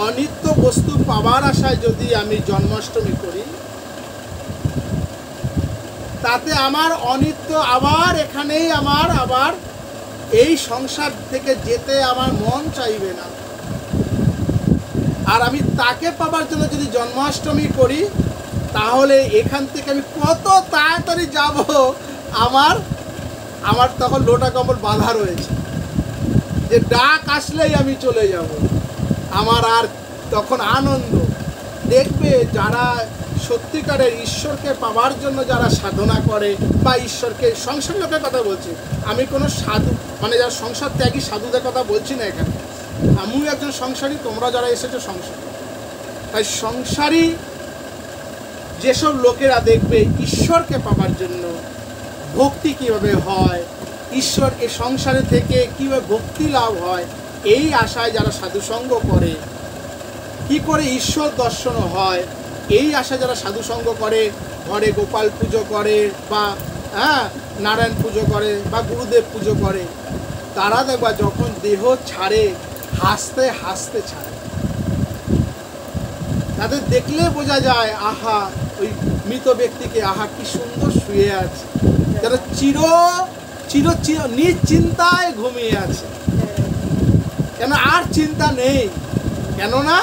অনিত্য বস্তু পাবার আশায় যদি আমি জন্মাষ্টমী করি, তাতে আমার অনিত্য আবার এখানেই আবার এই সংসার থেকে যেতে আমার মন চাইবে না। আর আমি তাকে পাবার জন্য যদি জন্মাষ্টমী করি, তাহলে এখান থেকে আমি কত তাড়াতাড়ি যাব, আমার তখন লোটা কম্বল বাঁধা রয়েছে, যে ডাক আসলেই আমি চলে যাব। আমার আর তখন আনন্দ। দেখবে যারা সত্যিকারের ঈশ্বরকে পাওয়ার জন্য যারা সাধনা করে বা ঈশ্বরকে, সংসারী লোকের কথা বলছি, আমি কোনো সাধু মানে যারা সংসার ত্যাগী সাধুদের কথা বলছি না এখানে, আমিও একজন সংসারী, তোমরা যারা এসেছো সংসারী। তাই সংসারী যেসব লোকেরা দেখবে ঈশ্বরকে পাওয়ার জন্য ভক্তি কিভাবে হয়, ঈশ্বর এ সংসারে থেকে কিভাবে ভক্তি লাভ হয়, এই আশায় যারা সাধুসঙ্গ করে, কি করে ঈশ্বর দর্শন হয়, এই আশায় যারা সাধুসঙ্গ করে, ঘরে গোপাল পুজো করে বা নারায়ণ পুজো করে বা গুরুদেব পুজো করে, তারা দেখবা যখন দেহ ছাড়ে হাসতে হাসতে ছাড়ে। তাদের দেখলে বোঝা যায়, আহা ওই মৃত ব্যক্তিকে, আহা কি সুন্দর শুয়ে আছে, যারা চির চির চির নিশ্চিন্তায় ঘুমিয়ে আছে। কেন আর চিন্তা নেই, কেননা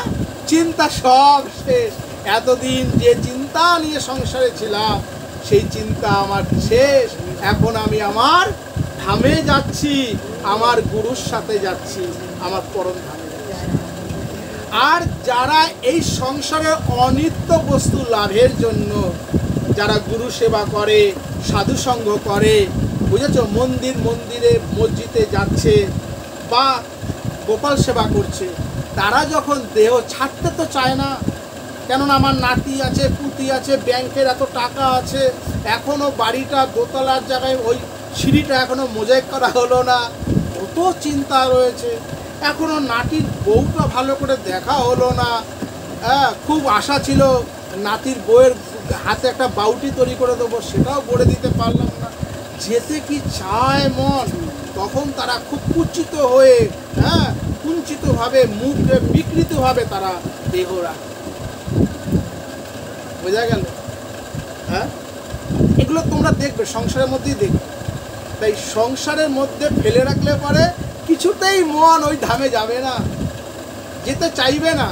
চিন্তা সব শেষ। এতদিন যে চিন্তা নিয়ে সংসারে ছিলাম সেই চিন্তা আমার শেষ। এখন আমি আমার ধামে যাচ্ছি, আমার গুরুর সাথে যাচ্ছি, আমার পরম ধামে যাচ্ছি। আর যারা এই সংসারের অনিত্য বস্তু লাভের জন্য যারা গুরু সেবা করে, সাধুসঙ্গ করে, বুঝেছো, মন্দিরে মসজিদে যাচ্ছে বা গোপাল সেবা করছে, তারা যখন দেহ ছাড়তে তো চায় না। কেননা আমার নাতি আছে, পুতি আছে, ব্যাংকের এত টাকা আছে, এখনও বাড়িটা দোতলার জায়গায় ওই সিঁড়িটা এখনও মোজাইক করা হলো না, কত চিন্তা রয়েছে। এখনও নাতির বউটা ভালো করে দেখা হলো না, খুব আশা ছিল নাতির বউয়ের হাতে একটা বাউটি তৈরি করে দেবো, সেটাও গড়ে দিতে পারলাম না। যেতে কি চায় মন, তখন তারা খুব কুঞ্চিত হয়ে, কুঞ্চিতভাবে মুখে বিকৃতভাবে তারা দেহ রাখে। বোঝা গেল? এগুলো তোমরা দেখবে, সংসারের মধ্যেই দেখবে। তাই সংসারের মধ্যে ফেলে রাখলে পরে কিছুতেই মন ওই ধামে যাবে না, যেতে চাইবে না।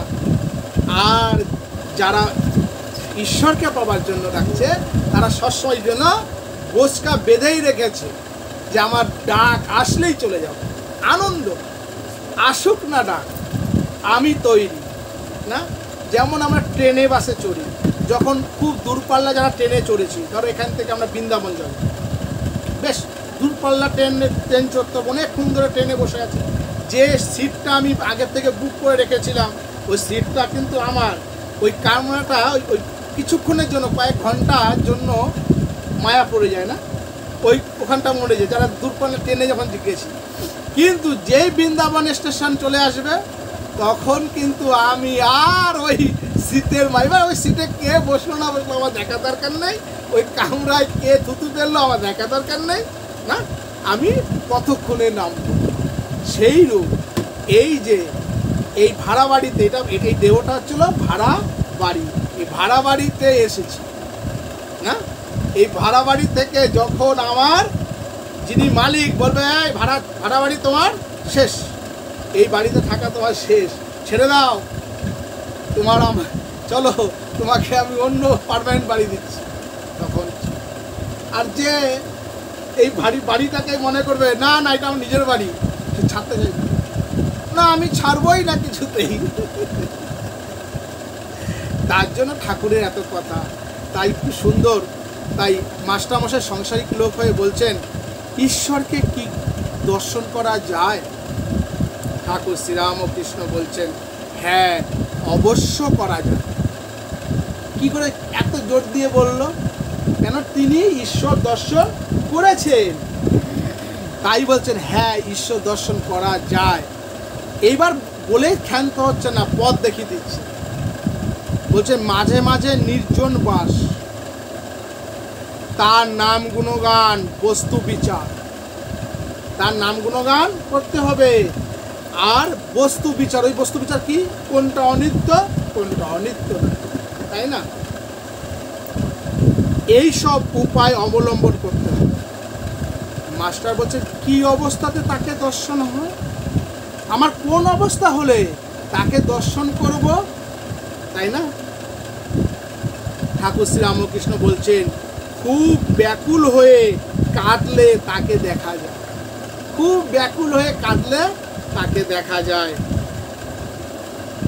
আর যারা ঈশ্বরকে পাবার জন্য রাখছে, তারা সবসময় জন্য বোঝকা বেঁধেই রেখেছে যে আমার ডাক আসলেই চলে যাব, আনন্দ আসুক না ডাক, আমি তৈরি। না, যেমন আমরা ট্রেনে বাসে চড়ি, যখন খুব দূরপাল্লা যারা ট্রেনে চড়েছি, ধরো এখান থেকে আমরা বৃন্দাবন যাব, বেশ দূরপাল্লা ট্রেন চড়তে অনেকক্ষণ ধরে ট্রেনে বসে আছি, যে সিটটা আমি আগের থেকে বুক করে রেখেছিলাম ওই সিটটা কিন্তু আমার, ওই কামনাটা ওই কিছুক্ষণের জন্য, কয়েক ঘন্টার জন্য মায়া পড়ে যায় না, ওখানটা মরে যায় যারা দূরপাল্লা ট্রেনে যখন গেছি। কিন্তু যেই বৃন্দাবন স্টেশন চলে আসবে তখন কিন্তু আমি আর ওই সিটের মাইবা, ওই সিটে কে বসলো না বসলো আমার দেখা দরকার নেই, ওই কামরায় কে থুতু ফেললো আমার দেখা দরকার নেই। না, আমি কতক্ষণে নামবো। সেই রূপ এই যে এই ভাড়া বাড়িতে, এই দেহটা হচ্ছিল ভাড়া বাড়ি, এই ভাড়া বাড়িতে এসেছি না। এই ভাড়া বাড়ি থেকে যখন আমার যিনি মালিক বলবে, এই ভাড়া বাড়ি তোমার শেষ, এই বাড়িতে থাকা তোমার শেষ, ছেড়ে দাও, তোমার চলো তোমাকে আমি অন্য পার্মানেন্ট বাড়ি দিচ্ছি, তখন আর যে এই বাড়িটাকে মনে করবে না না এটা আমার নিজের বাড়ি, ছাড়তে চাই না, আমি ছাড়বই না কিছুতেই। তার জন্য ঠাকুরের এত কথা, তাই খুব সুন্দর। তাই মাস্টারমশাই সাংসারিক লোক হয়ে বলছেন, ঈশ্বরকে কি দর্শন করা যায়? ঠাকুর শ্রীরামকৃষ্ণ বলছেন, হ্যাঁ অবশ্য করা যায়। কি করে এত জোর দিয়ে বলল? কেন তিনি ঈশ্বর দর্শন করেছেন, তাই বলছেন হ্যাঁ ঈশ্বর দর্শন করা যায়। এইবার বলে ক্ষান্ত হচ্ছে না, পথ দেখিয়ে দিচ্ছে। বলছেন মাঝে মাঝে নির্জন বাস, তার নাম গুণগান বস্তু বিচার, তার নাম গুণগান করতে হবে। আর বস্তু বিচার, ওই বস্তু বিচার কি, কোনটা অনিত্য কোনটা অনিত্য না, তাই না? এই সব উপায় অবলম্বন করতে হবে। মাস্টার বলছে কি অবস্থাতে তাকে দর্শন হয়, আমার কোন অবস্থা হলে তাকে দর্শন করব, তাই না? ঠাকুর শ্রী রামকৃষ্ণ বলছেন খুব ব্যাকুল হয়ে কাঁদলে তাকে দেখা যায়, খুব ব্যাকুল হয়ে কাঁদলে তাকে দেখা যায়।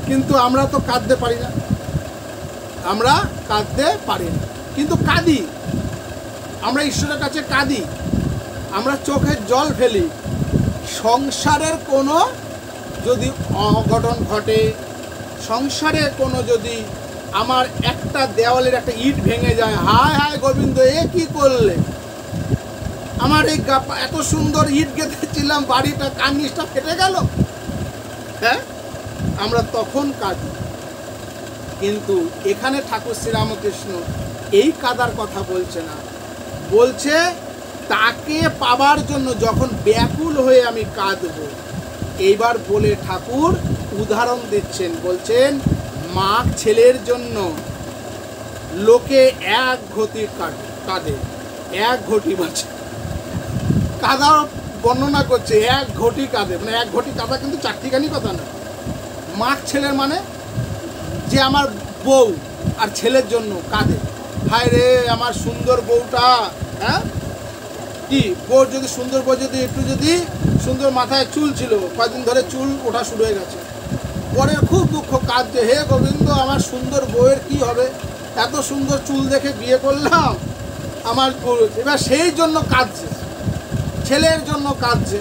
কিন্তু আমরা তো কাঁদতে পারি না, আমরা কাঁদতে পারি না, কিন্তু কাঁদি, আমরা ঈশ্বরের কাছে কাঁদি, আমরা চোখের জল ফেলি। সংসারের কোনো যদি অঘটন ঘটে, সংসারে কোনো যদি আমার একটা দেওয়ালের একটা ইট ভেঙে যায়, হায় হায় গোবিন্দ এ কি করলে, আমার এই এত সুন্দর ইট গেঁথেছিলাম, বাড়িটা কার্নিশটা ফেটে গেল। হ্যাঁ, আমরা তখন কাঁদি। কিন্তু এখানে ঠাকুর শ্রীরামকৃষ্ণ এই কাদার কথা বলছে না, বলছে তাকে পাবার জন্য যখন ব্যাকুল হয়ে আমি কাঁদব। এইবার বলে ঠাকুর উদাহরণ দিচ্ছেন, বলছেন মা ছেলের জন্য লোকে এক ঘটি কাঁদে, এক ঘটি বলছে কাদা বর্ণনা করছে, এক ঘটি কাঁদে, মানে এক ঘটি কাদা কিন্তু চারটিখানি কথা না। মা ছেলের মানে যে আমার বউ আর ছেলের জন্য কাঁদে, হায় রে আমার সুন্দর বউটা। হ্যাঁ, কি বউ যদি সুন্দর বউ যদি একটু যদি সুন্দর মাথায় চুল ছিল, কয়েকদিন ধরে চুল ওঠা শুরু হয়ে গেছে, পরে খুব দুঃখ, কাঁদছে, হে গোবিন্দ আমার সুন্দর বউয়ের কি হবে, এত সুন্দর চুল দেখে বিয়ে করলাম আমার বউ। এবার সেই জন্য কাঁদছে, ছেলের জন্য কাঁদছে,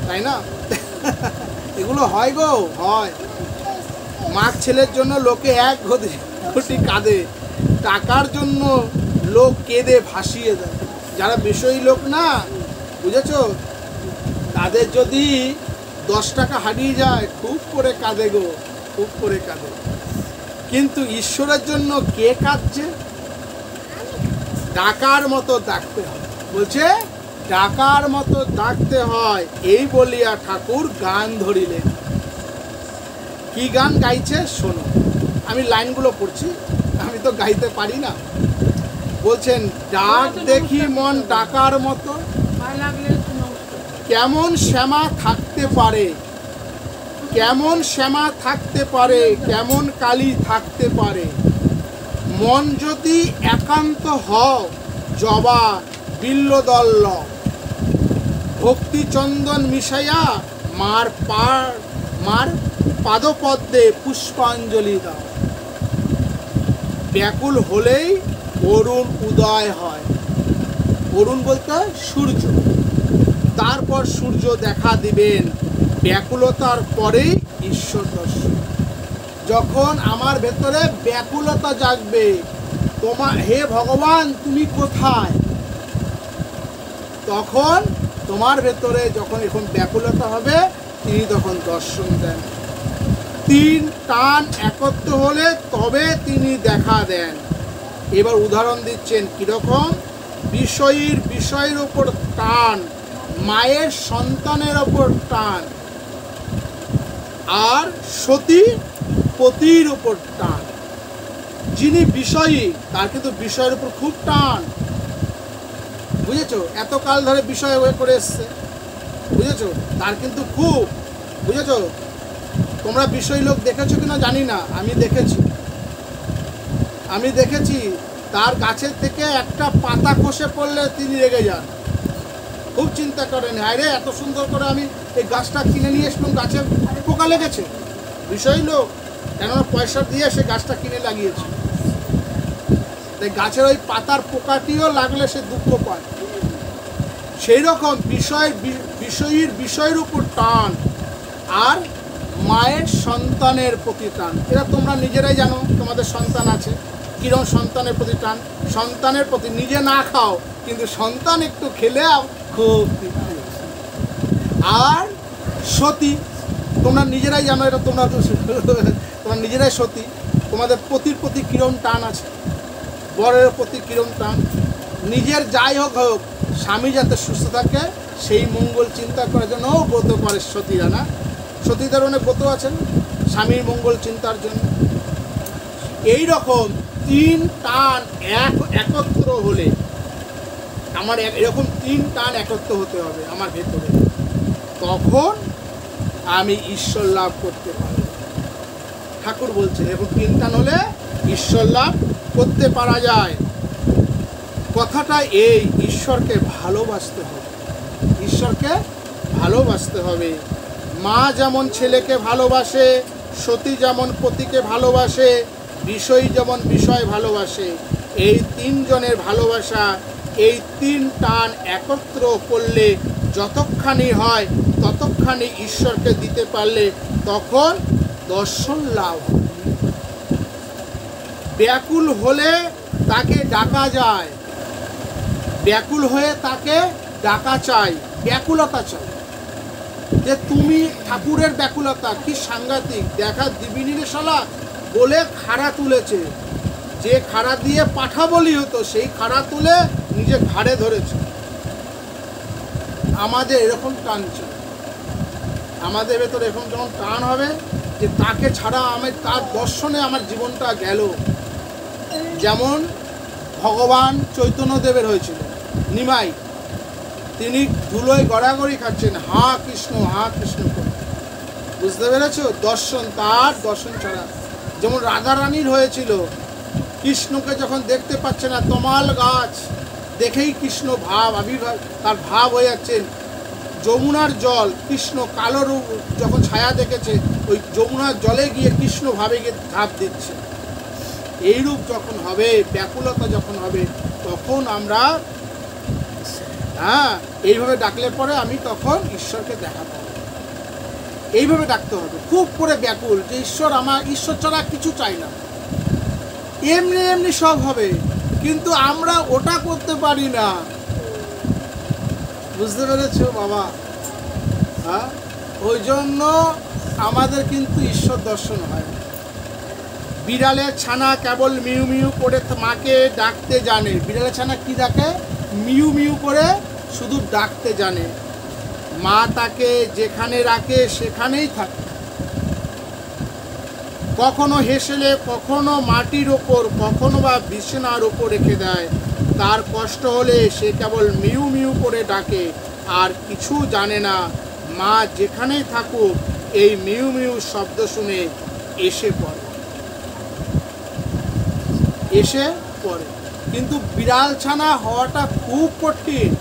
তাই না? এগুলো হয় গো, হয়। মা ছেলের জন্য লোকে এক ঘটি কাঁদে, টাকার জন্য লোক কেঁদে ভাসিয়ে দেয়। যারা বিষয়ী লোক না, বুঝেছো, তাদের যদি 10 টাকা হারিয়ে যায় খুব করে কাঁদে গো, খুব করে কাঁদে। কিন্তু ঈশ্বরের জন্য কে কাঁদছে? ডাকার মতো ডাকতে হয়, বলছে ডাকার মতো ডাকতে হয়। এই বলিয়া ঠাকুর গান ধরিলেন। কি গান গাইছে শোনো, আমি লাইনগুলো পড়ছি, আমি তো গাইতে পারি না। বলছেন ডাক দেখি মন ডাকার মতো, কেমন শ্যামা থাকতে পারে, কেমন শ্যামা থাকতে পারে, কেমন কালী থাকতে পারে। মন যদি একান্ত হও জবা বিল্লদল্ল, ভক্তি চন্দন মিশাইয়া মার পাদপদ্মে পুষ্পাঞ্জলি দাও। ব্যাকুল হলেই অরুণ উদয় হয়। অরুণ বলতে সূর্য, তারপর সূর্য দেখা দিবেন। ব্যাকুলতার পরেই ঈশ্বর দর্শন। যখন আমার ভেতরে ব্যাকুলতা জাগবে, হে ভগবান তুমি কোথায়, তখন তোমার ভেতরে যখন এখন ব্যাকুলতা হবে, তিনি তখন দর্শন দেন। 3 টান একত্র হলে তবে তিনি দেখা দেন। এবার উদাহরণ দিচ্ছেন কিরকম, বিষয়ের ওপর টান, মায়ের সন্তানের ওপর টান, আর সতী পতির উপর টান। যিনি বিষয়ী তার কিন্তু বিষয়ের উপর খুব টান, বুঝেছো, এতকাল ধরে বিষয় হয়ে করে এসছে, বুঝেছো, তার কিন্তু খুব, বুঝেছো। তোমরা বিষয় লোক দেখেছো কিনা জানি না, আমি দেখেছি তার গাছের থেকে একটা পাতা খসে পড়লে তিনি রেগে যান, খুব চিন্তা করেন, হায় রে এত সুন্দর করে আমি এই গাছটা কিনে নিয়ে এসলাম, গাছে পোকা লেগেছে। বিষয় লোক, কেননা পয়সা দিয়ে সে গাছটা কিনে লাগিয়েছে, তাই গাছের ওই পাতার পোকাটিও লাগলে সে দুঃখ পায়। সেই রকম বিষয়ের উপর টান আর মায়ের সন্তানের প্রতি টান। এরা তোমরা নিজেরাই জানো, তোমাদের সন্তান আছে, কিরকম সন্তানের প্রতি টান। সন্তানের প্রতি নিজে না খাও কিন্তু সন্তান একটু খেলে খুব তৃপ্তি। আর সতী, তোমরা নিজেরাই জানো, এটা তোমরা নিজেরাই সতী, তোমাদের পতির প্রতি কিরম টান আছে, বরের প্রতি কিরম টান। নিজের যাই হোক হোক, স্বামী যাতে সুস্থ থাকে সেই মঙ্গল চিন্তা করার জন্য ব্রত করে সতীরা, না? সতীদের অনেক ব্রত আছেন স্বামীর মঙ্গল চিন্তার জন্য। এই রকম 3 টান একত্র হলে, আমার এরকম 3 টান একত্র হতে হবে আমার ভেতরে, তখন আমি ঈশ্বর লাভ করতে পারব। ঠাকুর বলছে এরকম 3 টান হলে ঈশ্বর লাভ করতে পারা যায়। কথাটা এই, ঈশ্বরকে ভালোবাসতে হবে, ঈশ্বরকে ভালোবাসতে হবে। মা যেমন ছেলেকে ভালোবাসে, সতী যেমন পতিকে ভালোবাসে, বিষয় যেমন বিষয় ভালোবাসে। এই 3 জনের ভালোবাসা, এই 3 টান একত্র করলে যতখানি হয় ততখানি ঈশ্বরকে দিতে পারলে তখন দর্শন লাভ। ব্যাকুল হলে তাকে ডাকা যায়, ব্যাকুল হয়ে তাকে ডাকা চাই, ব্যাকুলতা চাই, যে তুমি ঠাকুরের ব্যাকুলতা কি সাংঘাতিক, দেখা দিবিনি রে শালা বলে খাড়া তুলেছে, যে খাড়া দিয়ে পাঠা বলি হতো সেই খাড়া তুলে নিজে ঘাড়ে ধরেছে। আমাদের এরকম টান চাই, আমাদের ভেতরে এরকম যখন টান হবে যে তাকে ছাড়া আমি তার দর্শনে আমার জীবনটা গেল। যেমন ভগবান চৈতন্যদেবের হয়েছিল নিমাই, তিনি ধুলোয় গড়াগড়ি খাচ্ছেন হা কৃষ্ণ করে, বুঝতে পেরেছ? দর্শন, তার দর্শন ছাড়া। যেমন রাধারানীর হয়েছিল, কৃষ্ণকে যখন দেখতে পাচ্ছে না, তমাল গাছ দেখেই কৃষ্ণ ভাব আবির্ভাব, তার ভাব হয়ে যাচ্ছেন। যমুনার জল, কৃষ্ণ কালো রূপ যখন ছায়া দেখেছে, ওই যমুনার জলে গিয়ে কৃষ্ণ ভাবে গিয়ে ঝাঁপ দিচ্ছে। এইরূপ যখন হবে, ব্যাকুলতা যখন হবে, তখন আমরা এইভাবে ডাকলে পরে আমি তখন ঈশ্বরকে দেখা পাবো। এইভাবে ডাকতে হবে, খুব করে ব্যাকুল, যে ঈশ্বর আমার, ঈশ্বর ছাড়া কিছু চাই না। এমনি এমনি সব হবে, কিন্তু আমরা ওটা করতে পারি না, বুঝতে পেরেছ বাবা? ওই জন্য আমাদের কিন্তু ঈশ্বর দর্শন হয়। বিড়ালের ছানা কেবল মিউ মিউ করে মাকে ডাকতে জানে। বিড়ালের ছানা কি ডাকে? মিউ মিউ করে শুধু ডাকতে জানে। মা তাকে যেখানে রাখে সেখানেই থাকে। কখনো হেসেলে, কখনো মাটির ওপর, কখনো বা বিছানার ওপর রেখে দেয়। তার কষ্ট হলে সে কেবল মিউ মিউ করে ডাকে, আর কিছু জানে না। মা যেখানেই থাকুক এই মিউ মিউ শব্দ শুনে এসে পড়ে, এসে পড়ে। কিন্তু বিড়াল ছানা হওয়াটা খুব কঠিন।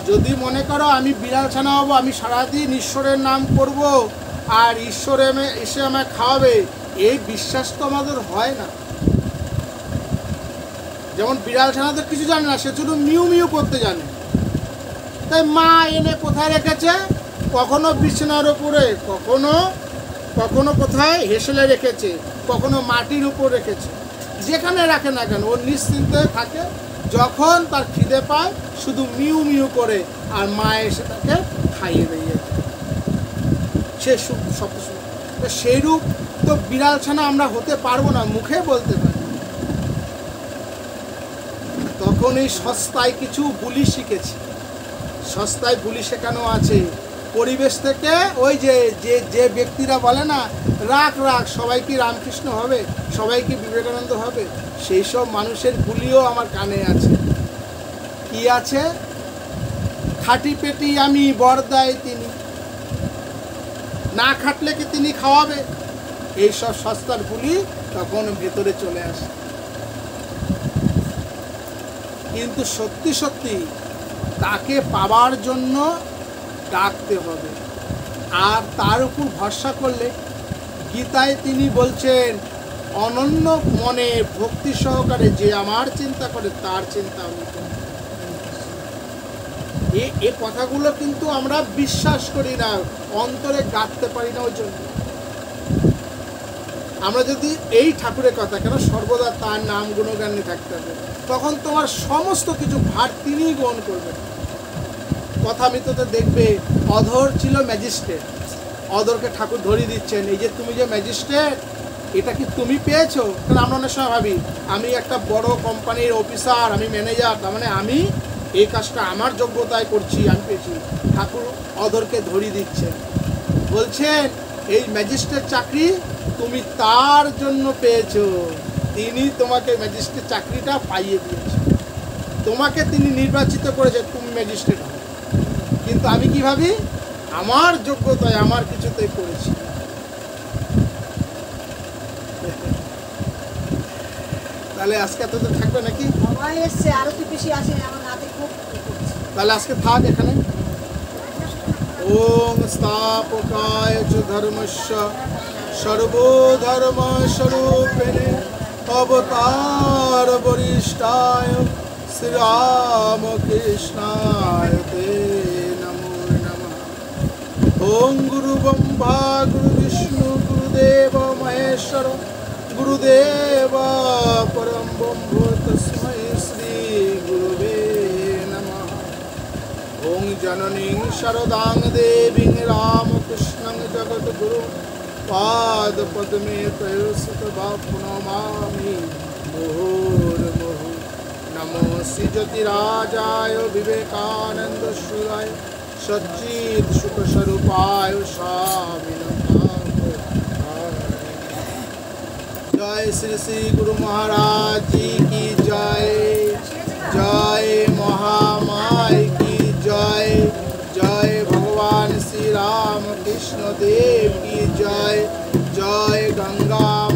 যদি মনে করো আমি বিড়াল ছানা হব, আমি সারাদিন ঈশ্বরের নাম করব আর ঈশ্বর এসে আমায় খাওয়াবে, এই বিশ্বাস তো আমাদের হয় না। যেমন বিড়াল ছানা তো কিছু জানে না, সে শুধু মিউ মিউ করতে জানে। তাই মা এনে কোথায় রেখেছে? কখনো বিছানার উপরে, কখনো কখনো কোথায় হেসেলে রেখেছে, কখনো মাটির উপর রেখেছে। যেখানে রাখে না কেন ও নিশ্চিন্তে থাকে। যখন তার খিদে পায় শুধু মিউ মিউ করে, আর মা এসে তাকে খাইয়ে দিয়ে সে শব্দ শুনে। তো সেইরূপ তো বিড়াল ছানা আমরা হতে পারবো না, মুখে বলতে পারি। তখন এই সস্তায় কিছু বুলি শিখেছি, সস্তায় বুলি শেখানো আছে পরিবেশ থেকে। ওই যে যে ব্যক্তিরা বলে না রাখ রাখ, সবাই কি রামকৃষ্ণ হবে, সবাই কি বিবেকানন্দ হবে, সেই সব মানুষের বুলিও আমার কানে আছে। কি আছে? খাটি পেটি আমি, বরদায় তিনি, না খাটলে কি তিনি খাওয়াবে? এইসব সস্তার বুলি তখন ভেতরে চলে আসে। কিন্তু সত্যি সত্যি তাকে পাওয়ার জন্য ডাকতে হবে, আর তার উপর ভরসা করলে, গীতায় তিনি বলছেন অনন্য মনে ভক্তি সহকারে যে আমার চিন্তা করে তার চিন্তা আমি করি। এই কথাগুলো কিন্তু আমরা বিশ্বাস করি না, অন্তরে গাঁথতে পারি না। ওই জন্য আমরা যদি এই ঠাকুরের কথা, কেন সর্বদা তার নাম গুণগান নিয়ে থাকতে হবে, তখন তোমার সমস্ত কিছু ভার তিনিই গ্রহণ করবেন। কথামিততে দেখবে অধর ছিল ম্যাজিস্ট্রেট, অধরকে ঠাকুর ধরিয়ে দিচ্ছেন, এই যে তুমি যে ম্যাজিস্ট্রেট, এটা কি তুমি পেয়েছো? কারণ আমরা অনেক সময় ভাবি আমি একটা বড় কোম্পানির অফিসার, আমি ম্যানেজার, তার মানে আমি এই কাজটা আমার যোগ্যতায় করছি, আমি পেয়েছি। ঠাকুর অধরকে ধরিয়ে দিচ্ছেন, বলছেন এই ম্যাজিস্ট্রেট চাকরি তুমি তার জন্য পেয়েছো, তিনি তোমাকে ম্যাজিস্ট্রেট চাকরিটা পাইয়ে দিয়েছে, তোমাকে তিনি নির্বাচিত করেছে, তুমি ম্যাজিস্ট্রেট হও। কিন্তু আমি কি ভাবি আমার যোগ্যতায় আমার কিছুতেই করেছি। তাহলে আজকে এত থাকবে নাকি? তাহলে আজকে থাক এখানে। ওম স্থাপকায় চ ধর্মস্য সর্বধর্ম স্বরূপিণে অবতার বরিষ্ঠায় শ্রীরামকৃষ্ণায় তে নমো নমঃ। ওম গুরু ব্রহ্মা গুরু বিষ্ণু গুরুদেব মহেশ্বর গুরুদেব পরম ব্রহ্ম তস্मै শ্রী গুরুবে जननीं शरदां देवीं रामकृष्णं जगद्गुरुं पादपद्मे तयोस्तदा प्रणमामि मुहुर्मुहुः। नमो श्रीज्योतिराजाय विवेकानन्दसूराय सच्चित् सुखस्वरूपाय स्वामिनः। जय श्री श्री गुरु महाराज जी की जय। जय महामाई की जय। जय भगवान श्री राम कृष्ण देव की जय। जय गंगा